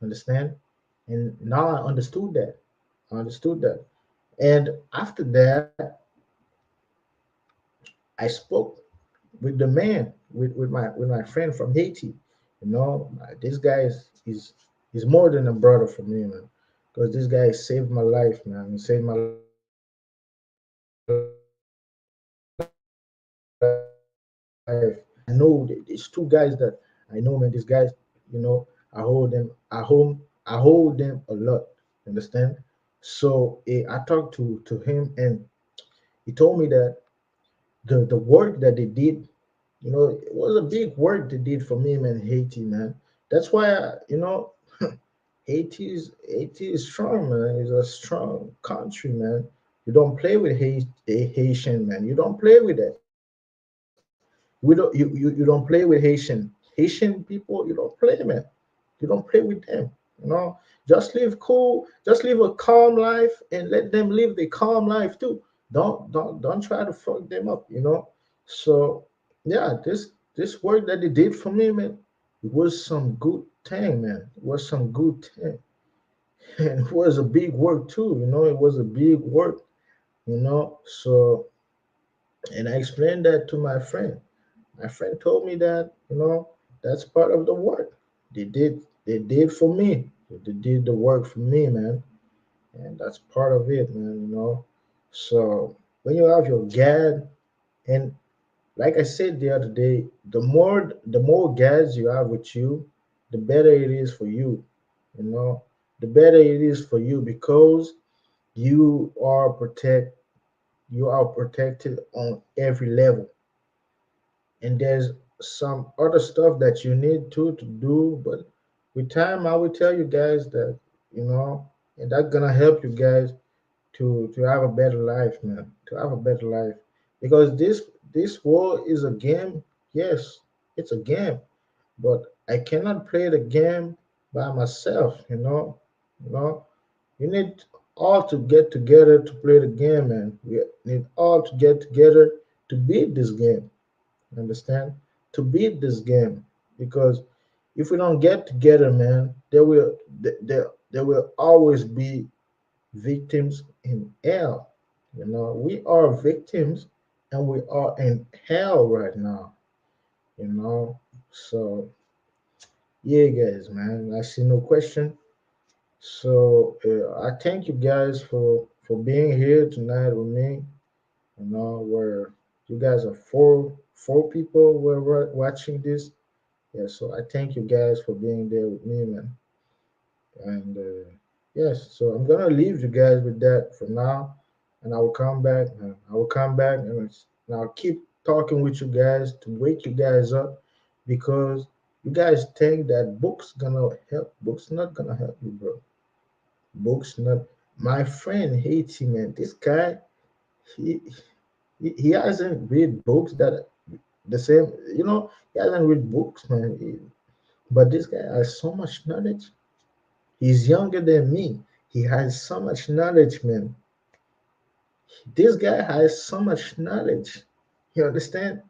Understand? And now I understood that. And after that, I spoke with the man, with my friend from Haiti. This guy is more than a brother for me, man. Because this guy saved my life, man. He saved my life. And I know these two guys that I know, man. These guys, I hold them a lot. Understand? So I talked to him, and he told me that the work that they did, it was a big work they did for me, man. Haiti, man. That's why Haiti is strong, man. It's a strong country, man. You don't play with Haitian, man. You don't play with that. You don't play with Haitian people. You don't play, man. You don't play with them. You know, just live cool, just live a calm life, and let them live the calm life too. Don't try to fuck them up. So yeah, this work that they did for me, man, it was some good thing, man. It was some good thing, and it was a big work too. It was a big work. So and I explained that to my friend. My friend told me that, that's part of the work. They did for me. They did the work for me, man. And that's part of it, man. So when you have your GAD, and like I said the other day, the more GADs you have with you, the better it is for you. You know, the better it is for you because you are protected on every level. And there's some other stuff that you need to do, but with time I will tell you guys that, you know and that's gonna help you guys to have a better life, man, to have a better life, because this world is a game. Yes, it's a game, but I cannot play the game by myself. you know you need all to get together to play the game, man. We need all to get together to beat this game. Understand? To beat this game, because if we don't get together, man, there will always be victims in hell. We are victims, and we are in hell right now. you know so yeah, guys, man, I see no question. So I thank you guys for being here tonight with me. Where you guys are four people were watching this. Yeah, so I thank you guys for being there with me, man. And yes, so I'm gonna leave you guys with that for now, and I will come back. I will come back, and I'll keep talking with you guys to wake you guys up, because you guys think that books gonna help. Books not gonna help you, bro. Books not. My friend hates him, man. This guy, he he hasn't read books that the same. He hasn't read books, man. But this guy has so much knowledge. He's younger than me. He has so much knowledge, man. This guy has so much knowledge. You understand?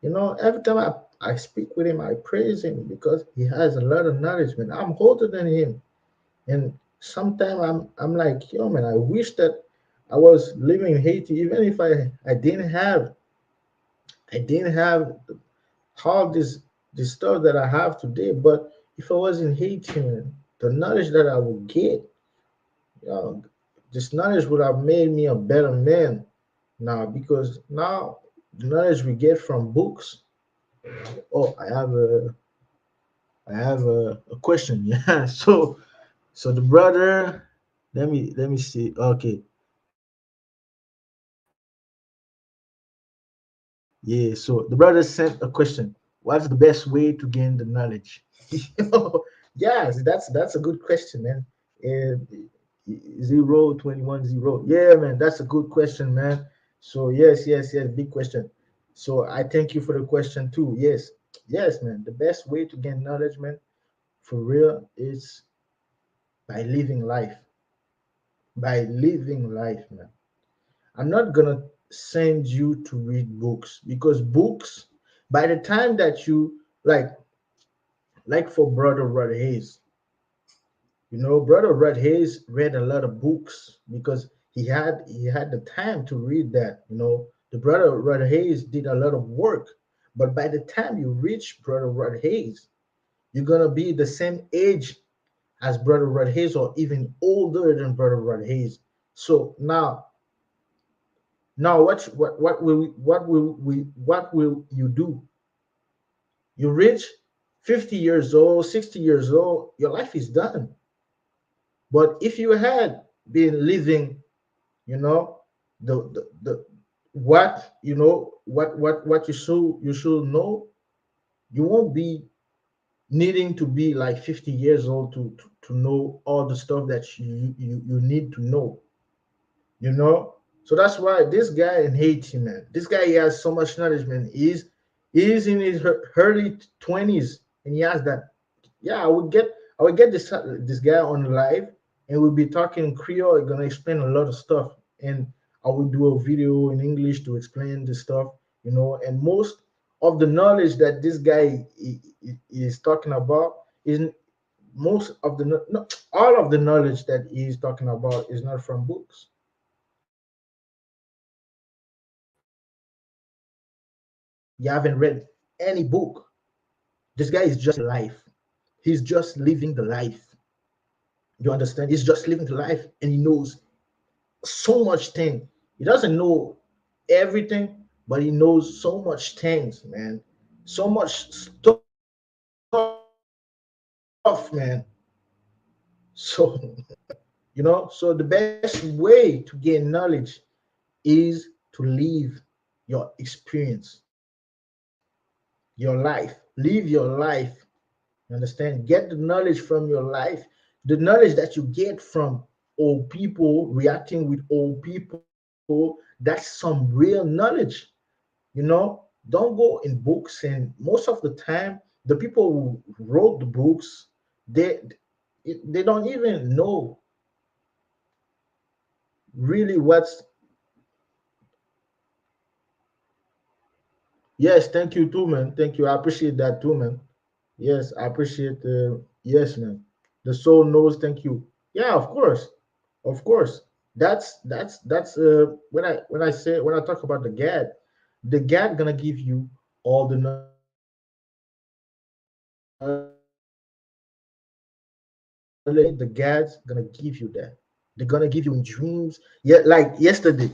Every time I speak with him, I praise him because he has a lot of knowledge, man. I'm older than him. And sometimes I'm like, yo, man, I wish that I was living in Haiti, even if I didn't have all this stuff that I have today. But if I was in Haiti, man, the knowledge that I would get, uh, this knowledge would have made me a better man now, because now the knowledge we get from books. Oh, I have a question. Yeah. So the brother, let me see. Okay. Yeah. So the brother sent a question. What's the best way to gain the knowledge? Yes, that's a good question, man. And 021 0. Yeah, man, that's a good question, man. So yes, yes, yes, big question. So I thank you for the question too. Yes, yes, man. The best way to gain knowledge, man, for real, is by living life. By living life, man. I'm not gonna send you to read books, because books, by the time that you like for Brother Rod Hayes, Brother Red Hayes read a lot of books because he had the time to read that. The Brother Red Hayes did a lot of work, but by the time you reach Brother Red Hayes, you're gonna be the same age as Brother Red Hayes, or even older than Brother Red Hayes. So now what will you do? You reach 50 years old, 60 years old, your life is done. But if you had been living, you know, the what you know what you should know. You won't be needing to be like 50 years old to know all the stuff that you need to know, you know. So that's why this guy in Haiti, man, this guy, he has so much knowledge, man. He's in his early 20s, and he has that. Yeah, I would get this guy on live, and we'll be talking Creole. Gonna explain a lot of stuff, and I will do a video in English to explain the stuff, you know. And most of the knowledge that this guy is talking about is most of the no, all of the knowledge that he's talking about is not from books. You haven't read any book. This guy is just living the life. He's just living the life. You understand? He's just living the life, and he knows so much thing. He doesn't know everything, but he knows so much things, man. So much stuff, man. So so the best way to gain knowledge is to live your experience, your life. Live your life. You understand? Get the knowledge from your life. The knowledge that you get from old people, reacting with old people, that's some real knowledge. Don't go in books. And most of the time, the people who wrote the books, they they don't even know really what's. Yes, thank you too, man. Thank you. I appreciate that too, man. Yes, I appreciate. Yes, man. The soul knows. Thank you. Yeah, of course, of course. That's when I talk about the GAD gonna give you all the knowledge that you need. The GAD gonna give you that. They're gonna give you in dreams. Yeah, like yesterday.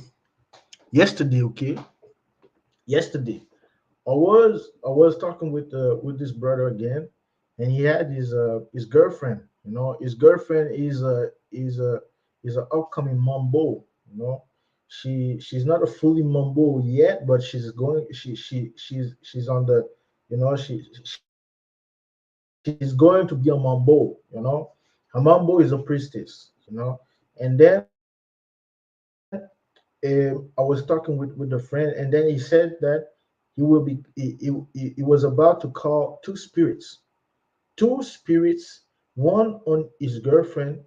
Yesterday, okay. Yesterday, I was talking with this brother again, and he had his girlfriend. His girlfriend is a upcoming mambo. She's not a fully mambo yet, but she's on the, she's going to be a mambo. Her mambo is a priestess. And then I was talking with the friend, and then he said that he was about to call two spirits, one on his girlfriend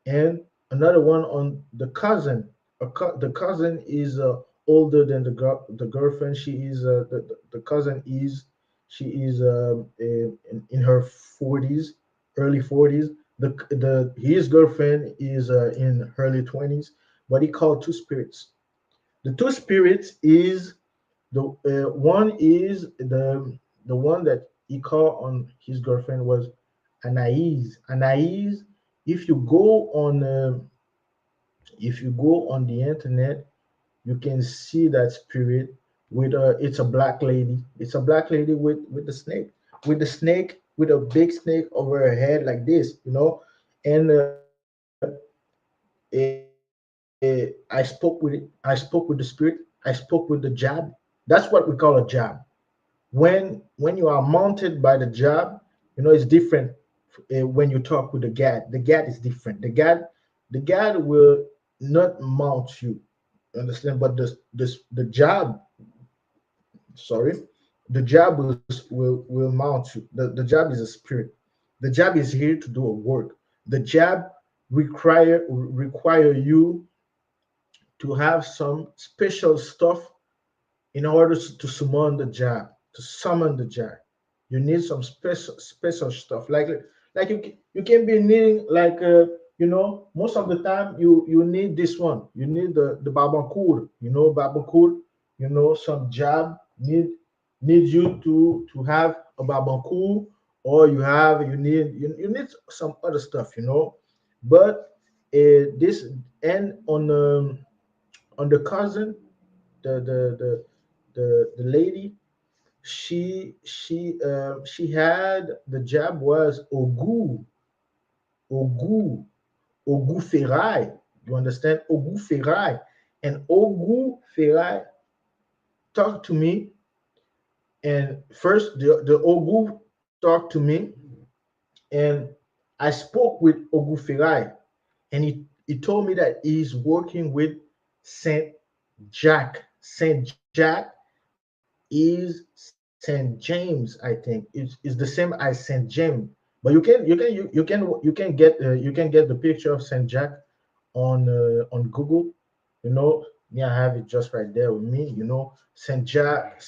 and another one on the cousin. The cousin is older than the girlfriend. The cousin is she is in her 40s, early 40s. The his girlfriend is in early 20s. But he called two spirits. The two spirits is the one is the one that he called on his girlfriend was Anais. Anais, if you go on the internet, you can see that spirit with it's a black lady. It's a black lady with the snake, with a big snake over her head like this, and I spoke with it. I spoke with the spirit. I spoke with the jab. That's what we call a jab. When you are mounted by the jab, it's different. When you talk with the gad is different. The gad will not mount you, understand? But the jab, sorry, the jab will mount you. The jab is a spirit. The jab is here to do a work. The jab require you to have some special stuff in order to summon the jar. You need some special stuff like you can be needing like most of the time you need this one. You need the babankur. Babankur. Some job need you to have a babankur, or you need some other stuff. But this and on the cousin, the the lady, she had the job was Ogu Ogu Ferai. You understand? Ogu Ferai. And Ogu Ferai talked to me. And first, the Ogu talked to me. And I spoke with Ogu Ferai. And he told me that he's working with Saint Jack. Saint Jack is Saint James, I think. Is the same as Saint James. But you can get the picture of Saint Jack on Google. You know, me, I have it just right there with me. You know, Saint Jack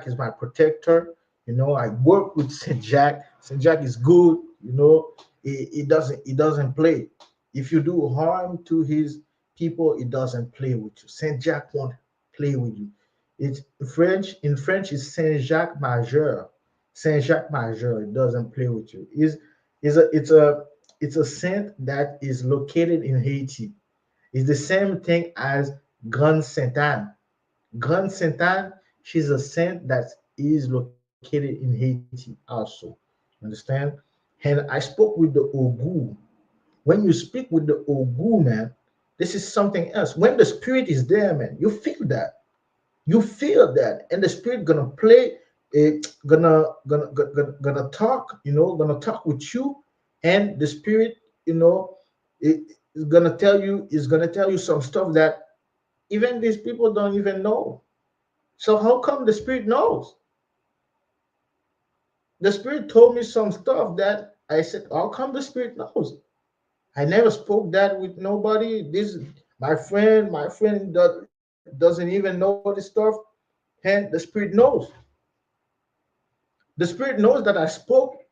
is my protector. You know, I work with Saint Jack. Saint Jack is good. You know, he doesn't play. If you do harm to his people, he doesn't play with you. Saint Jack won't play with you. It's French. In French, it's Saint Jacques Majeur. Saint Jacques Majeur. It doesn't play with you. Is a it's a saint that is located in Haiti. It's the same thing as Grande Sainte Anne. Grande Sainte Anne, she's a saint that is located in Haiti also. Understand? And I spoke with the Ogu. When you speak with the Ogu, man, this is something else. When the spirit is there, man, you feel that. You feel that, and the spirit gonna play, gonna talk, gonna talk with you, and the spirit, you know, it, is gonna tell you some stuff that even these people don't even know. So how come the spirit knows? The spirit told me some stuff that I said, how come the spirit knows? I never spoke that with nobody. This my friend doesn't even know this stuff, and the spirit knows. The spirit knows that I spoke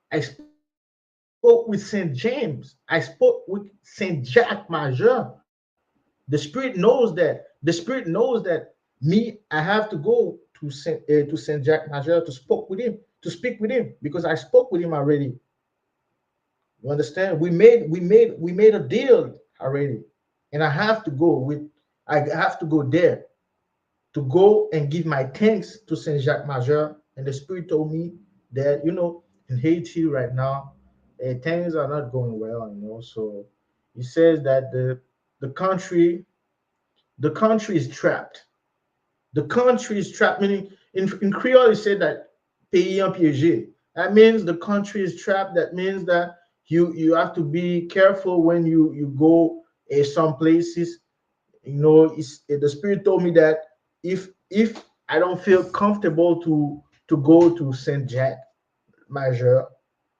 with Saint James. I spoke with Saint Jack Major. The spirit knows that. The spirit knows that me, I have to go to Saint Jack Major to speak with him because I spoke with him already. You understand? We made a deal already, and I have to go there to go and give my thanks to Saint Jacques Major. And the spirit told me that in Haiti right now, things are not going well. So he says that the country the country is trapped. The country is trapped. Meaning in Creole, he said that pays en piégé. That means the country is trapped. That means that you have to be careful when you go some places. The spirit told me that if I don't feel comfortable to go to Saint Jack Major,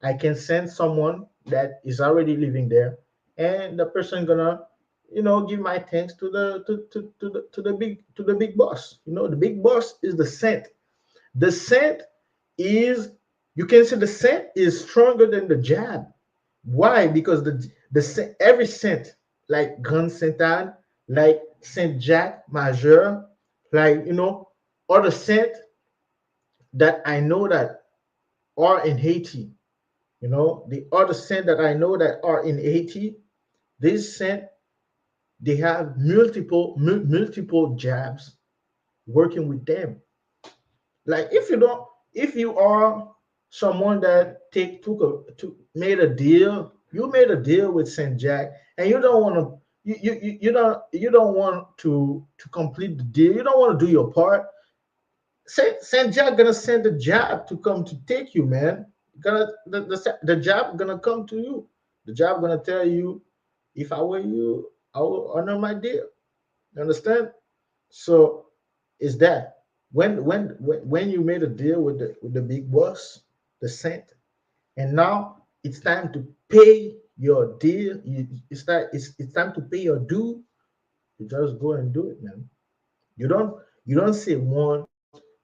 I can send someone that is already living there, and the person gonna give my thanks to the big boss. The big boss is the saint. The saint is, you can say, the saint is stronger than the jab. Why? Because every saint, like Grand Saint Anne, like Saint Jack Major, like other saint that I know that are in Haiti. The other saint that I know that are in Haiti, these saint, they have multiple jabs working with them. Like if you are someone that made a deal, you made a deal with Saint Jack, and you don't want to, you don't want to complete the deal. You don't want to do your part. Saint Jack gonna send the job to come to take you, man. Gonna the job gonna come to you. The job gonna tell you, if I were you, I will honor my deal. You understand? So is that when you made a deal with the big boss, the saint, and now it's time to pay your deal. It's time to pay your due. You just go and do it, man. You don't say one,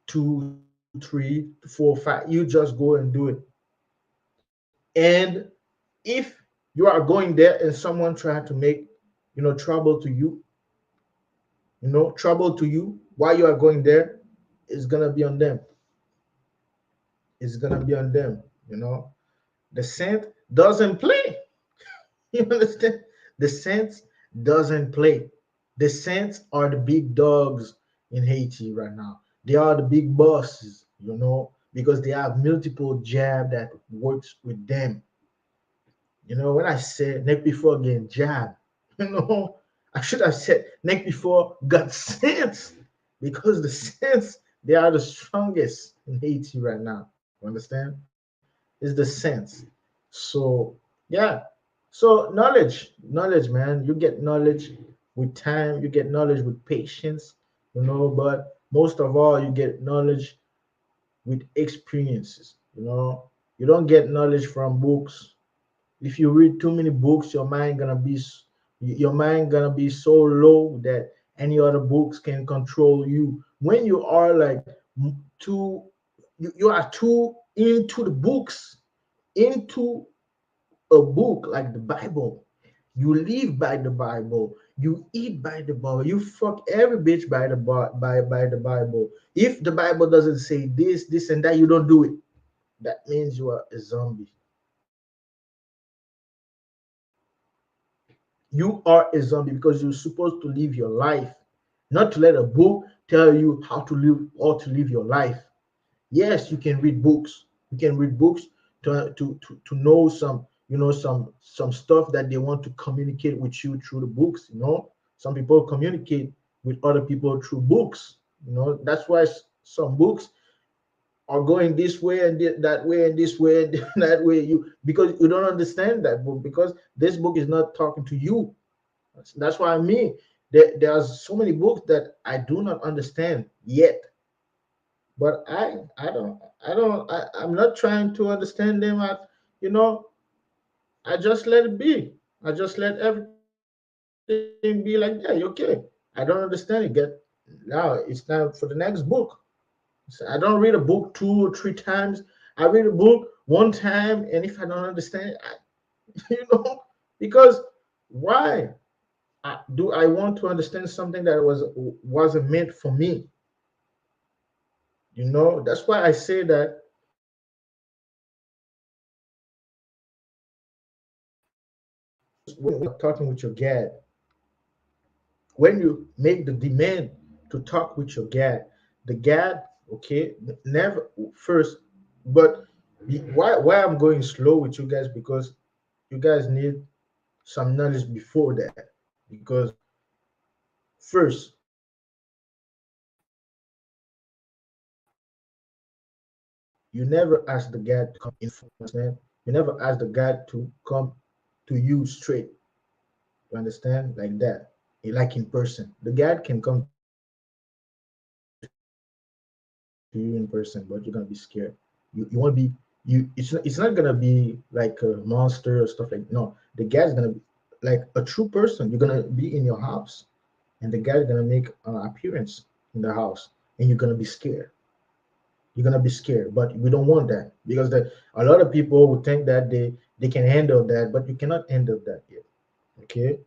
two, three, four, five. You just go and do it. And if you are going there and someone try to make trouble to you, trouble to you while you are going there, it's gonna be on them. It's gonna be on them. The saint doesn't play. You understand? The saints doesn't play. The saints are the big dogs in Haiti right now. They are the big bosses, because they have multiple jab that works with them. When I say neck before again jab, you know, I should have said neck before God sense, because the sense, they are the strongest in Haiti right now. Understand? It's the sense. So yeah. So knowledge, man. You get knowledge with time. You get knowledge with patience. But most of all, you get knowledge with experiences. You don't get knowledge from books. If you read too many books, your mind gonna be so low that any other books can control you. When you are like too, you are too into the books, into a book like the Bible. You live by the Bible. You eat by the Bible. You fuck every bitch by the Bible. If the Bible doesn't say this, and that, you don't do it. That means you are a zombie. You are a zombie because you're supposed to live your life, not to let a book tell you how to live or to live your life. Yes, you can read books. You can read books to know some stuff that they want to communicate with you through the books. Some people communicate with other people through books. That's why some books are going this way and that way and this way and that way. Because you don't understand that book, because this book is not talking to you. That's why there's so many books that I do not understand yet. But I'm not trying to understand them. You know, I just let it be. I just let everything be like, yeah, you okay. I don't understand it. Now it's time for the next book. So I don't read a book 2 or 3 times. I read a book one time, and if I don't understand it, because why? Do I want to understand something that wasn't meant for me? That's why I say that when you're talking with your God, when you make the demand to talk with your God, the God, okay, never first, but why I'm going slow with you guys, because you guys need some knowledge before that. Because first, you never ask the God to come in full, understand? You never ask the God to come to you straight. You understand? Like that. Like in person. The God can come to you in person, but you're gonna be scared. You want to be it's not gonna be like a monster or stuff like, no. The God's gonna be like a true person. You're gonna be in your house, and the God's gonna make an appearance in the house, and you're gonna be scared. You're gonna be scared, but we don't want that, because a lot of people would think that they can handle that, but you cannot handle that yet. Okay.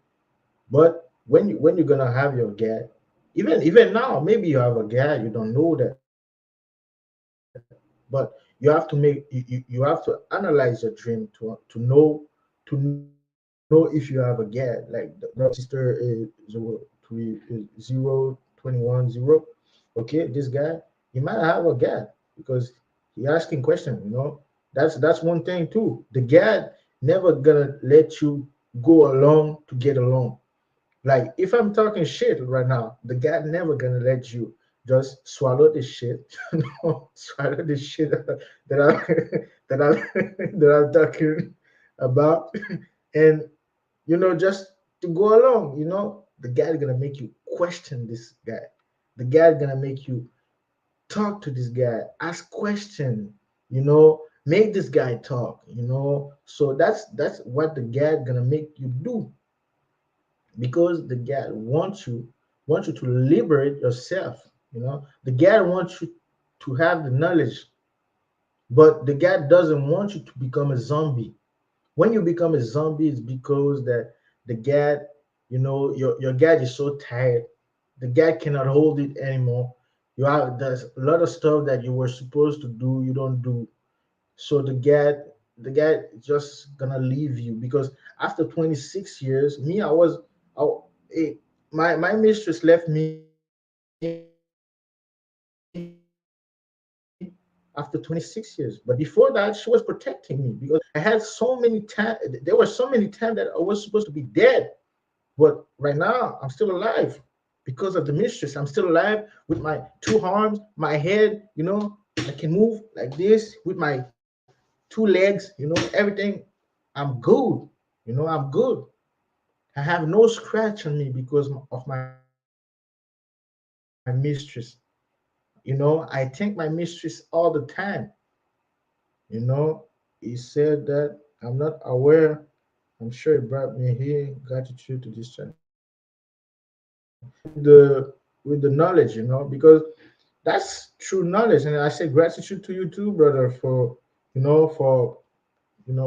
But when you're gonna have your gad, even now, maybe you have a gad, you don't know that, but you have to you have to analyze your dream to know if you have a gad. Like the brother or sister is 02110. Okay, this guy, he might have a gad because he asking question. That's one thing too. The gad never gonna let you go along to get along. Like if I'm talking shit right now, the guy never gonna let you just swallow this shit, swallow this shit that I that I that I'm talking about, and just to go along. The guy's gonna make you question this guy. The guy's gonna make you talk to this guy, ask question, make this guy talk. So that's what the guy gonna make you do, because the God wants you to liberate yourself. The God wants you to have the knowledge, but the God doesn't want you to become a zombie. When you become a zombie, it's because that the God, your God is so tired. The God cannot hold it anymore. There's a lot of stuff that you were supposed to do, you don't do. So the guy just gonna leave you, because after 26 years, me, I eh, my mistress left me after 26 years. But before that, she was protecting me, because I had so many times. There were so many times that I was supposed to be dead, But right now, I'm still alive because of the mistress. I'm still alive with my two arms, my head, I can move like this with my two legs, everything. I'm good. I'm good. I have no scratch on me because of my mistress. I thank my mistress all the time. He said that I'm not aware. I'm sure it brought me here. Gratitude to this channel. With the knowledge, because that's true knowledge. And I say gratitude to you too, brother, for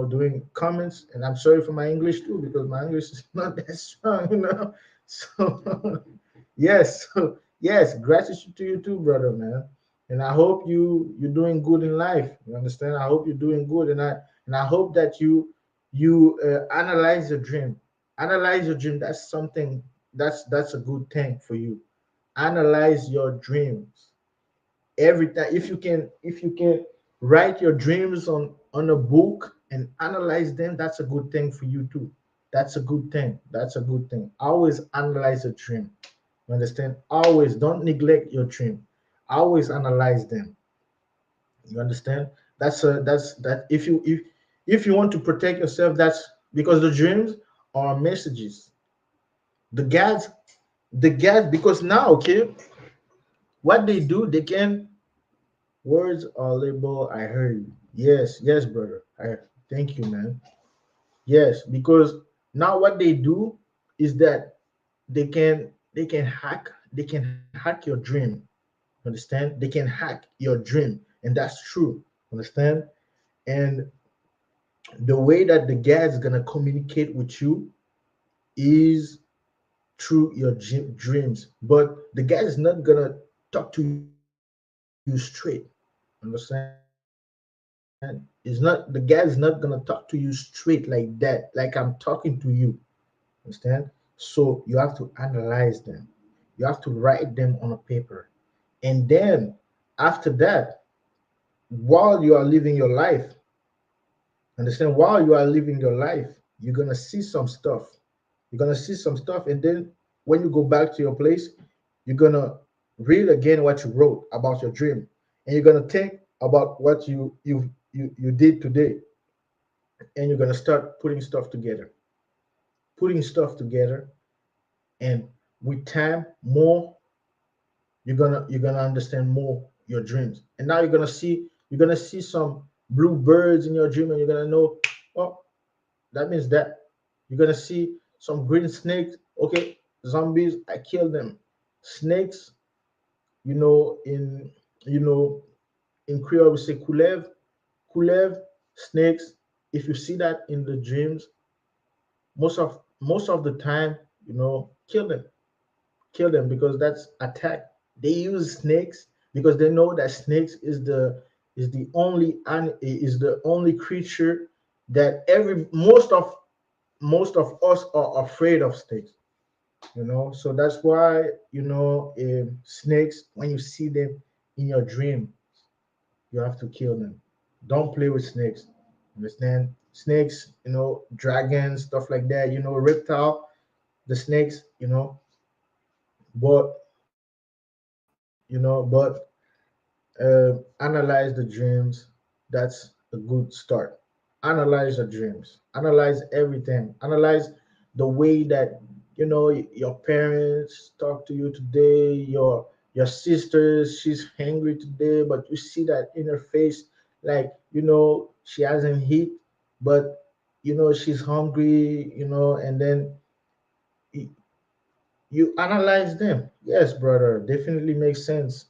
doing comments. And I'm sorry for my English too, because my English is not that strong. So yes, yes, gratitude to you too, brother, man. And I hope you're doing good in life. You understand? I hope you're doing good, and I hope that you analyze your dream. Analyze your dream. That's something. That's a good thing for you. Analyze your dreams every time. If you can write your dreams on a book and analyze them, that's a good thing for you too. That's a good thing. That's a good thing. Always analyze a dream. You understand? Always don't neglect your dream. Always analyze them. You understand? That's if you want to protect yourself, that's because the dreams are messages. The guys, because now, okay, what they do, they can words are label. I heard you. Yes, yes, brother. I thank you, man. Yes, because now what they do is that they can hack your dream. Understand? They can hack your dream, and that's true. Understand? And the way that the guy is gonna communicate with you is through your dreams. But the guy is not gonna talk to you straight. Understand? The guy is not gonna talk to you straight like that, like I'm talking to you. Understand? So you have to analyze them. You have to write them on a paper. And then after that, while you are living your life, understand, while you are living your life, you're gonna see some stuff. You're gonna see some stuff, and then when you go back to your place, you're gonna read again what you wrote about your dream, and you're gonna think about what you did today, and you're gonna start putting stuff together, and with time, more you're gonna understand more your dreams, and now you're gonna see some blue birds in your dream, and you're gonna know, oh, that means that you're gonna see some green snakes. Okay, zombies, I killed them. Snakes, you know, in you know, in Creole we say kulev, snakes. If you see that in the dreams, most of the time, kill them because that's attack. They use snakes because they know that snakes is the only creature that every most of us are afraid of snakes. So that's why snakes, when you see them in your dream, you have to kill them. Don't play with snakes. Understand? Snakes, dragons, stuff like that. Reptile, the snakes. But analyze the dreams. That's a good start. Analyze your dreams. Analyze everything. Analyze the way that your parents talk to you today. Your sisters, she's hungry today, but you see that in her face, like she hasn't eat, but she's hungry. And then y- you analyze them. Yes, brother, definitely makes sense.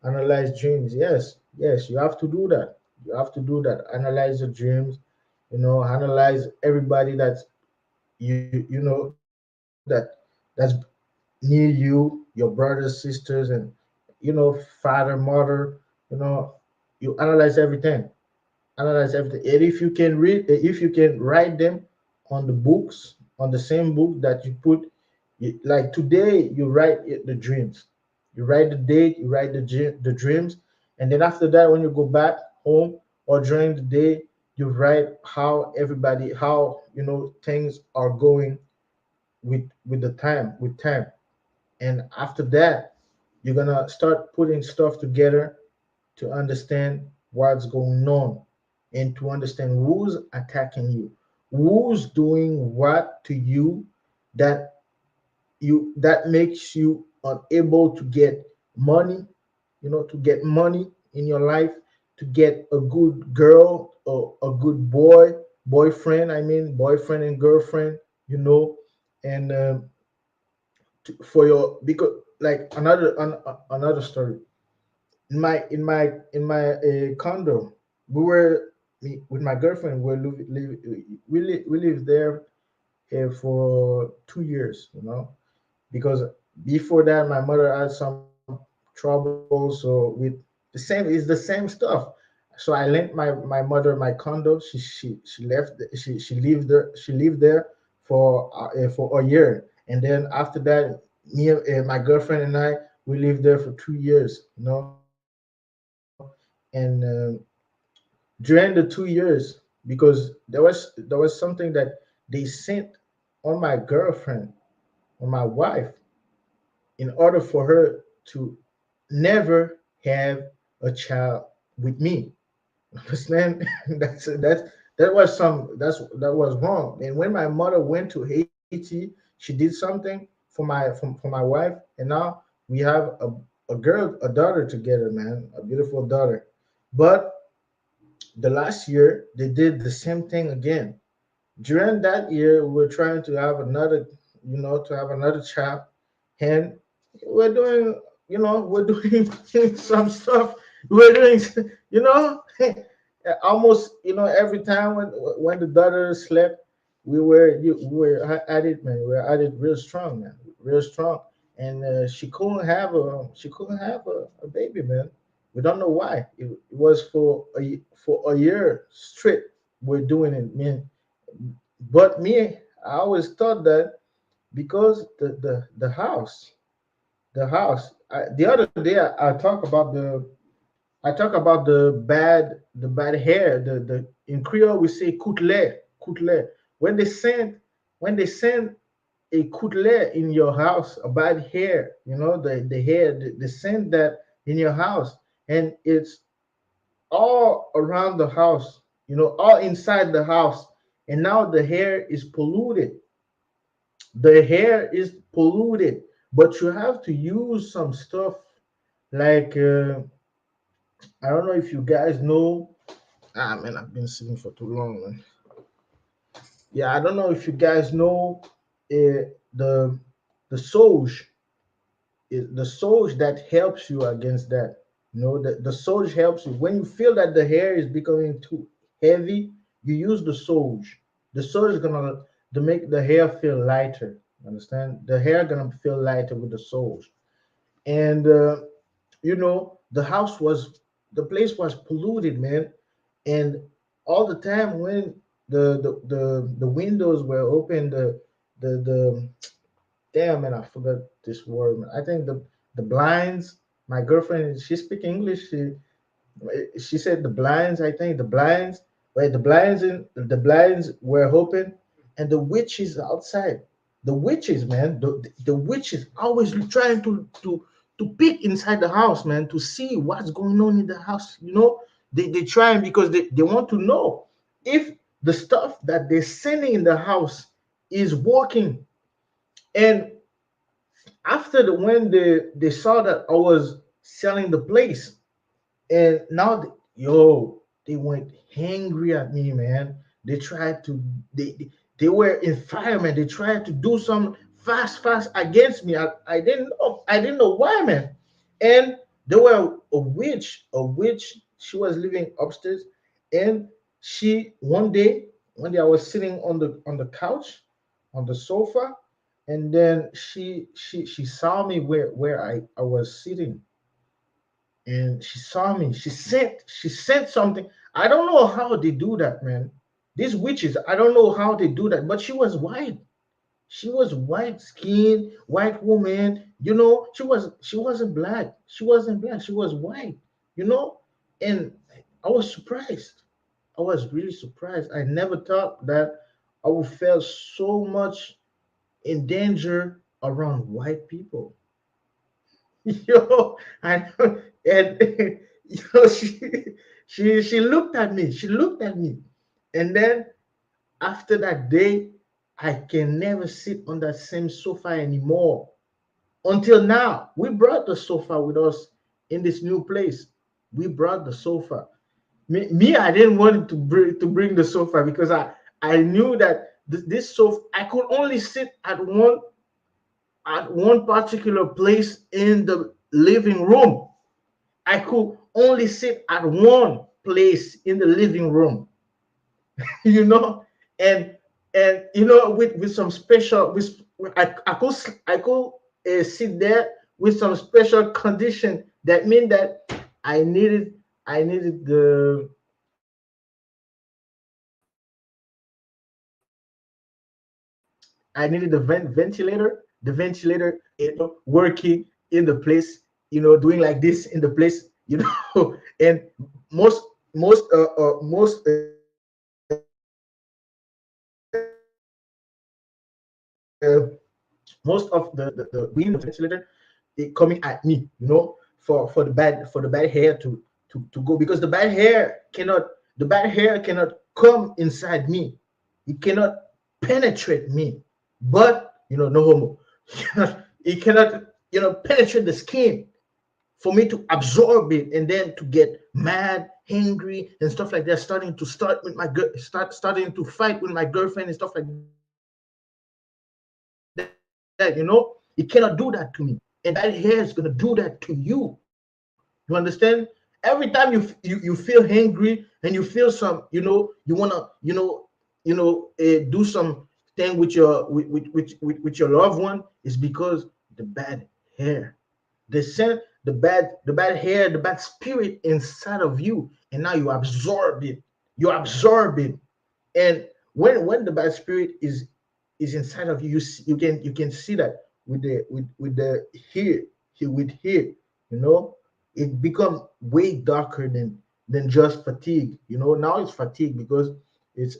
Analyze dreams. Yes, yes, you have to do that. You have to do that. Analyze your dreams. Analyze everybody that's that's near you, your brothers, sisters, and father, mother. You analyze everything. Analyze everything. And if you can write them on the books, on the same book that you put, like today, you write the dreams. You write the date, you write the dreams, and then after that, when you go back home or during the day, you write how things are going with the time, with time. And after that, you're gonna start putting stuff together to understand what's going on and to understand who's attacking you, who's doing what to you that that makes you unable to get money, to get money in your life, to get a good girl or a good boyfriend, I mean boyfriend and girlfriend, you know, and for your, because like another story, in my condo, we were with my girlfriend, we lived there for 2 years, because before that my mother had some trouble, so with it's the same stuff. So I lent my mother my condo. She left, she lived there for a year, and then after that, my girlfriend and I, we lived there for 2 years, and during the 2 years, because there was something that they sent on my girlfriend, on my wife, in order for her to never have a child with me. Understand? That was wrong. And when my mother went to Haiti, she did something for my wife, and now we have a daughter together, man, a beautiful daughter. But the last year they did the same thing again. During that year, we were trying to have another child, and we're doing, we're doing some stuff. We're doing, you know, almost, every time when the daughter slept, we were at it, man. We were at it real strong, man, real strong. And she couldn't have a baby, man. We don't know why. It was for a year straight. We're doing it, man. But me, I always thought that because the other day I talk about the bad hair. The In Creole we say coutelet. When they send a coutelet in your house, a bad hair, the hair, they send that in your house, and it's all around the house, all inside the house, and now the hair is polluted. The hair is polluted, but you have to use some stuff like I don't know if you guys know. Ah man, I've been sitting for too long, man. Yeah, I don't know if you guys know the the Soj, the Soj that helps you against that. The Soj helps you when you feel that the hair is becoming too heavy. You use the Soj. The Soj is gonna to make the hair feel lighter. Understand? The hair gonna feel lighter with the Soj. And the place was polluted, man. And all the time when the windows were open, the damn, man, I forgot this word, man. I think the blinds. My girlfriend, she speak English. She said the blinds. I think the blinds. Where the blinds were open, and the witches outside. The witches, man. The witches always trying to peek inside the house, man, to see what's going on in the house. They trying because they want to know if the stuff that they're sending in the house is working. And after when they saw that I was selling the place, and now they went angry at me, man. They tried to they were in fire, man. They tried to do some fast against me. I didn't know why, man. And there were a witch. She was living upstairs, and she one day I was sitting on the couch, on the sofa, and then she saw me where I was sitting, and she saw me. She sent something. I don't know how they do that, man. These witches, I don't know how they do that. But she was white. She was white skinned, white woman. She wasn't black. She wasn't black. She was white. You know, and I was surprised. I was really surprised. I never thought that I would feel so much in danger around white people. Yo, I know, and she looked at me. She looked at me, and then after that day, I can never sit on that same sofa anymore. Until now, we brought the sofa with us in this new place. We brought the sofa. I didn't want to bring the sofa because I knew that this sofa I could only sit at one particular place in the living room. I could only sit at one place in the living room, you know, and with some special with I could sit there with some special condition that mean that I needed I needed the ventilator, working in the place, doing like this in the place, and most most of the wind of the ventilator coming at me, for the bad hair to go, because the bad hair cannot come inside me. It cannot penetrate me. But no homo. It cannot penetrate the skin for me to absorb it and then to get mad, angry, and stuff like that. Starting to fight with my girlfriend and stuff like that. It cannot do that to me. And that hair is gonna do that to you. You understand? Every time you feel angry and you feel some, do something with your loved one, is because the bad hair, the scent, the bad hair, the bad spirit inside of you, and now you absorb it. You absorb it, and when the bad spirit is inside of you, you can see that with the here, with here, you know, it become way darker than just fatigue. Now it's fatigue because it's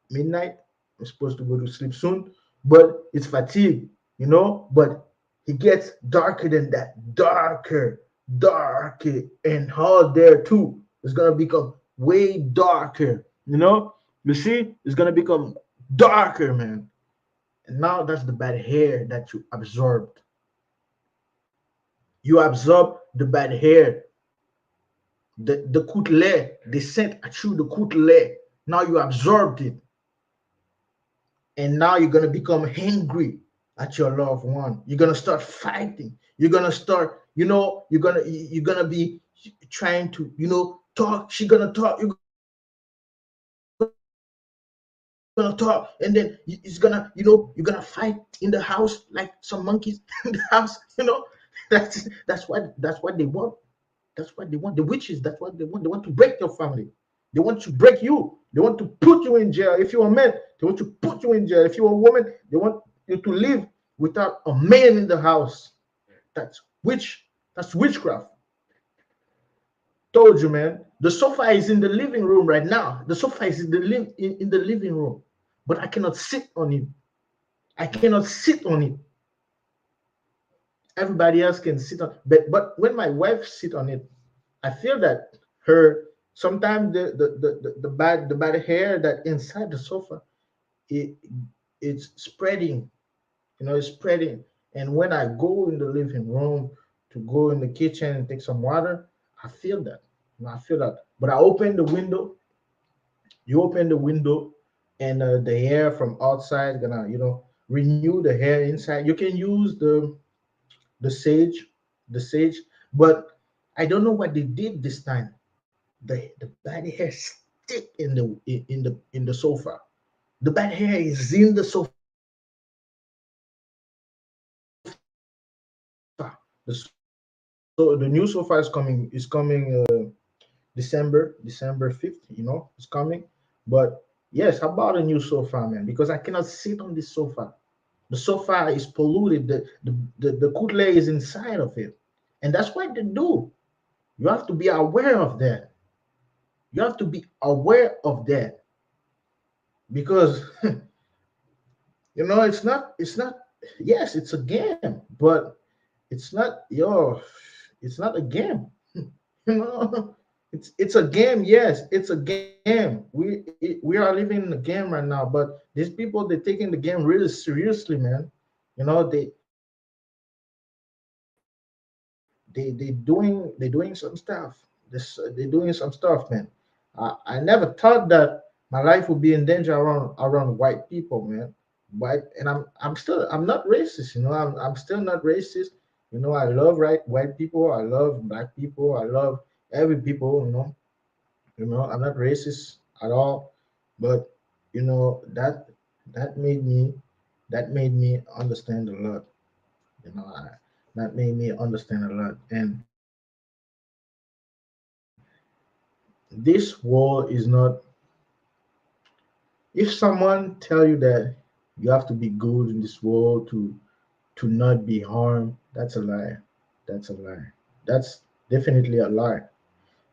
midnight. I'm supposed to go to sleep soon, but it's fatigue. But it gets darker than that, darker, and all there too. It's gonna become way darker. You see, it's gonna become darker, man. And now that's the bad hair that you absorbed. You absorb the bad hair, the coutelet, they sent at you the coutelet. Now you absorbed it, and now you're gonna become angry at your loved one. You're gonna start fighting. You're gonna start, you're gonna be trying to, talk. She's gonna talk. You're gonna talk, and then it's gonna, you're gonna fight in the house like some monkeys in the house. That's what they want. That's what they want. The witches, that's what they want. They want to break your family. They want to break you. They want to put you in jail. If you're a man, they want to put you in jail. If you're a woman, they want you to live without a man in the house. That's witchcraft. Told you, man. The sofa is in the living room right now. The sofa is in the living room, but I cannot sit on it. I cannot sit on it. Everybody else can sit on, but when my wife sit on it, I feel that her sometimes the bad hair that inside the sofa, it it's spreading, it's spreading. And when I go in the living room to go in the kitchen and take some water, I feel that. I feel that. But I open the window. You open the window, and the air from outside gonna renew the hair inside. You can use the sage, the sage. But I don't know what they did this time. The bad hair stick in the sofa. The bad hair is in the sofa. So the new sofa is coming December 5th. It's coming. But yes, how about a new sofa, man? Because I cannot sit on this sofa. The sofa is polluted. The coutle is inside of it, and that's what they do. You have to be aware of that. You have to be aware of that because It's not. Yes, it's a game, but it's not it's not a game. you know it's a game. Yes, it's a game. We are living in a game right now, but these people, they're taking the game really seriously, man. They doing some stuff. They're doing some stuff, man. I never thought that my life would be in danger around white people, man. White, and I'm not racist, I'm still not racist. I love white people. I love black people. I love every people. I'm not racist at all. But that made me understand a lot. That made me understand a lot. And this war is not. If someone tell you that you have to be good in this world to not be harmed, that's a lie. That's a lie. That's definitely a lie.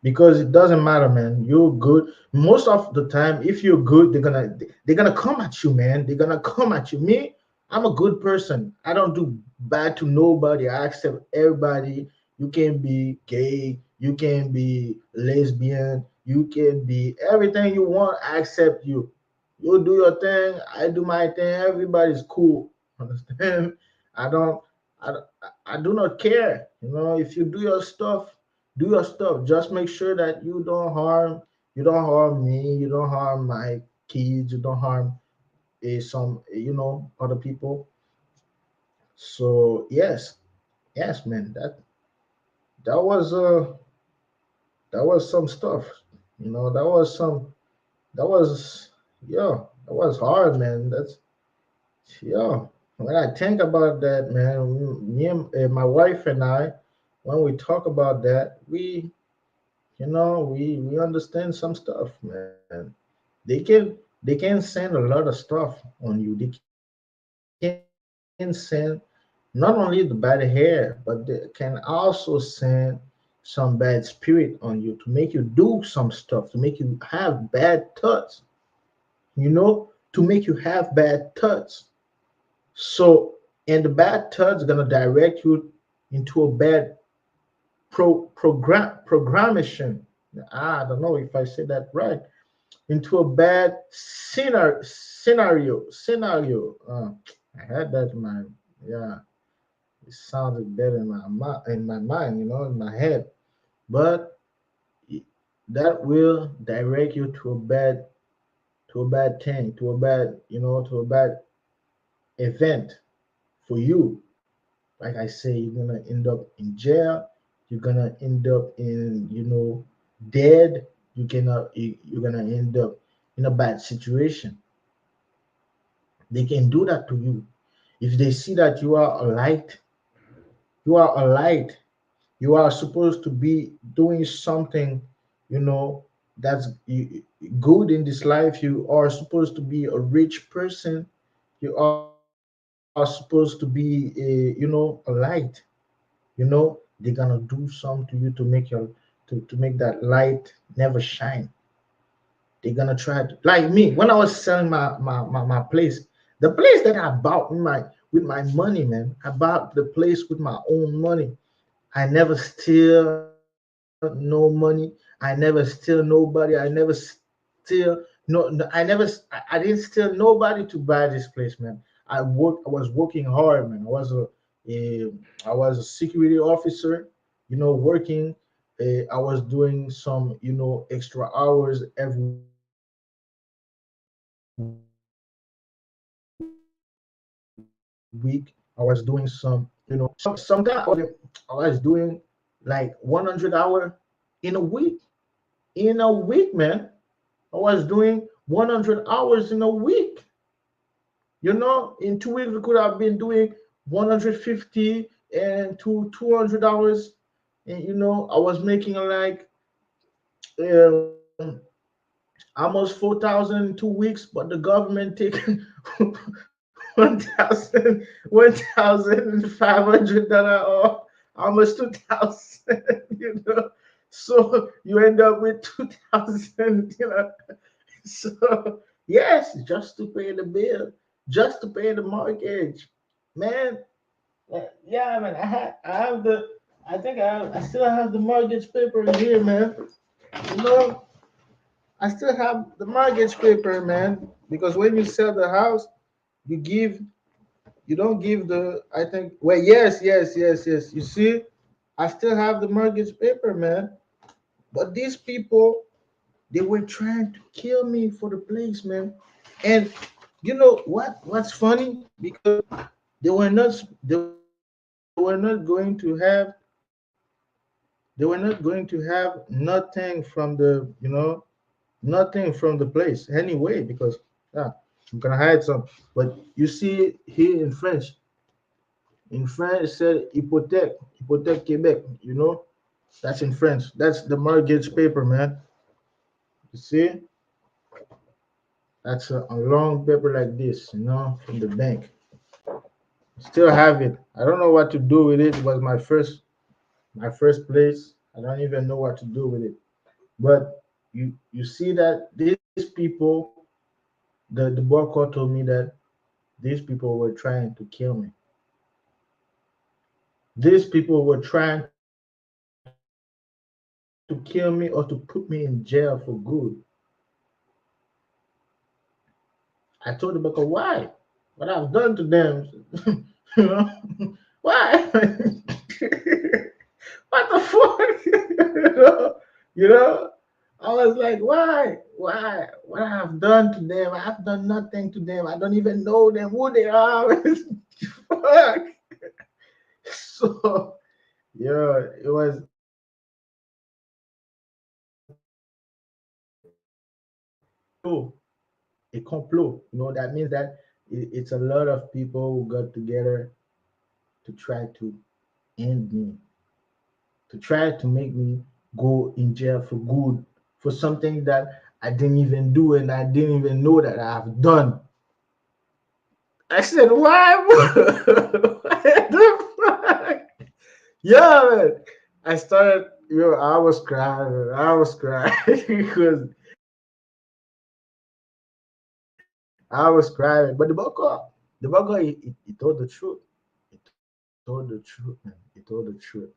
Because it doesn't matter, man. You're good. Most of the time, if you're good, they're gonna come at you, man. They're gonna come at you. Me, I'm a good person. I don't do bad to nobody. I accept everybody. You can be gay, you can be lesbian, you can be everything you want. I accept you. You do your thing, I do my thing. Everybody's cool. Understand? I don't. I, I do not care. If you do your stuff. Just make sure that you don't harm me, you don't harm my kids, you don't harm some other people. So yes, yes, man, that was some stuff. That was yeah, that was hard, man. That's yeah. When I think about that, man, me and my wife and I, when we talk about that, we understand some stuff, man. They can send a lot of stuff on you. They can send not only the bad hair, but they can also send some bad spirit on you to make you do some stuff, to make you have bad thoughts, to make you have bad thoughts. So, and the bad thoughts gonna direct you into a bad programmation. I don't know if I said that right. Into a bad scenario. I had that in my yeah. It sounded better in my mind, in my head. But that will direct you to a bad thing, to a bad event for you. Like I say, you're gonna end up in jail. You're gonna end up in dead. You're gonna end up in a bad situation. They can do that to you if they see that you are a light. You are supposed to be doing something, you know, that's good in this life. You are supposed to be a rich person. You are supposed to be a light. They're gonna do some to you to make to make that light never shine. They're gonna try to, like me when I was selling my place, the place that I bought with my money, man. I bought the place with my own money. I never steal no money. I never steal nobody. I never steal I didn't steal nobody to buy this place, man. I was working hard, man. A I was a security officer, working. I was doing some, extra hours every week. I was doing I was doing like 100 hour in a week. Man. I was doing 100 hours in a week. In 2 weeks we could have been doing 150 and to 200 hours. And I was making like um, almost 4,000 in 2 weeks, but the government taking 1,500 dollar off, almost 2,000. So you end up with 2,000. So yes, just to pay the bill. just to pay the mortgage, man. Yeah, man. I have the I still have the mortgage paper here, man. You know, I still have the mortgage paper, man. Because when you sell the house, you give you don't give the I think well yes. You see, I still have the mortgage paper, man. But these people, they were trying to kill me for the place, man. And you know what's funny? Because they were not going to have nothing from nothing from the place anyway, because yeah, I'm gonna hide some. But you see here in French it said hypothèque Quebec, that's in French. That's the mortgage paper, man. You see, that's a long paper like this, from the bank. Still have it. I don't know what to do with it. It was my first place. I don't even know what to do with it. But you see that these people, the Boko told me that these people were trying to kill me. These people were trying to kill me or to put me in jail for good. I told the Boko why? What I've done to them, you know? Why? What the fuck? You know? I was like, why? Why? What I have done to them? I have done nothing to them. I don't even know them, who they are. Fuck. So, yeah, a complot. That means that it's a lot of people who got together to try to end me, to try to make me go in jail for good, for something that I didn't even do and I didn't even know that I've done. I said, why? What the fuck? Yeah, man. I was crying, man. I was crying because I was crying. But he told the truth. He told the truth, man. He told the truth.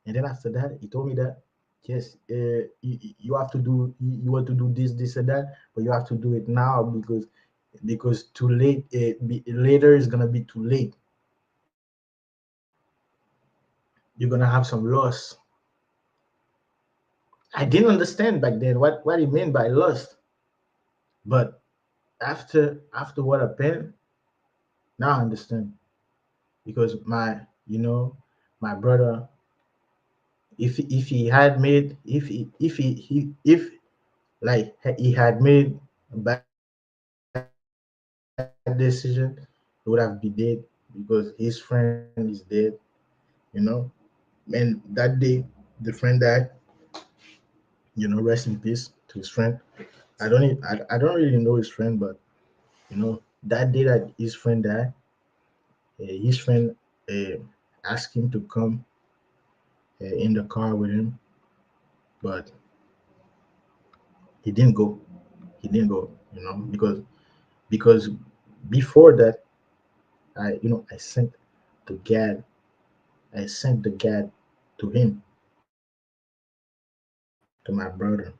And then after that, he told me that, yes, you have to do, you want to do this, and that, but you have to do it now because too late. Later is gonna be too late. You're gonna have some loss. I didn't understand back then what he meant by lost, but after what happened, now I understand. Because my brother, if he had made if like he had made a bad decision, he would have been dead because his friend is dead, you know. And that day the friend died, rest in peace to his friend. I don't really know his friend, but that day that his friend died, his friend asked him to come in the car with him, but he didn't go. He didn't go, because before that, I sent the gad, I sent the gad to him, to my brother.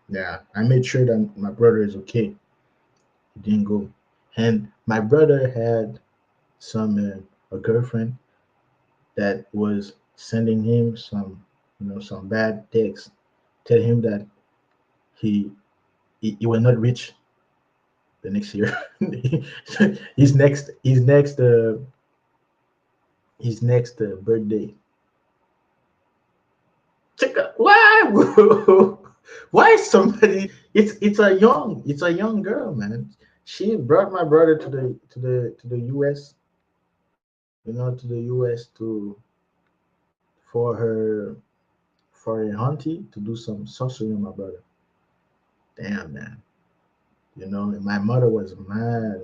Yeah, I made sure that my brother is okay. He didn't go, and my brother had a girlfriend that was sending him some bad text, tell him that he he will not reach the next year. his next his next his next birthday. Check out why why somebody it's a young girl, man. She brought my brother to the US, to the US for her for a auntie to do some sorcery on my brother. Damn, man. My mother was mad,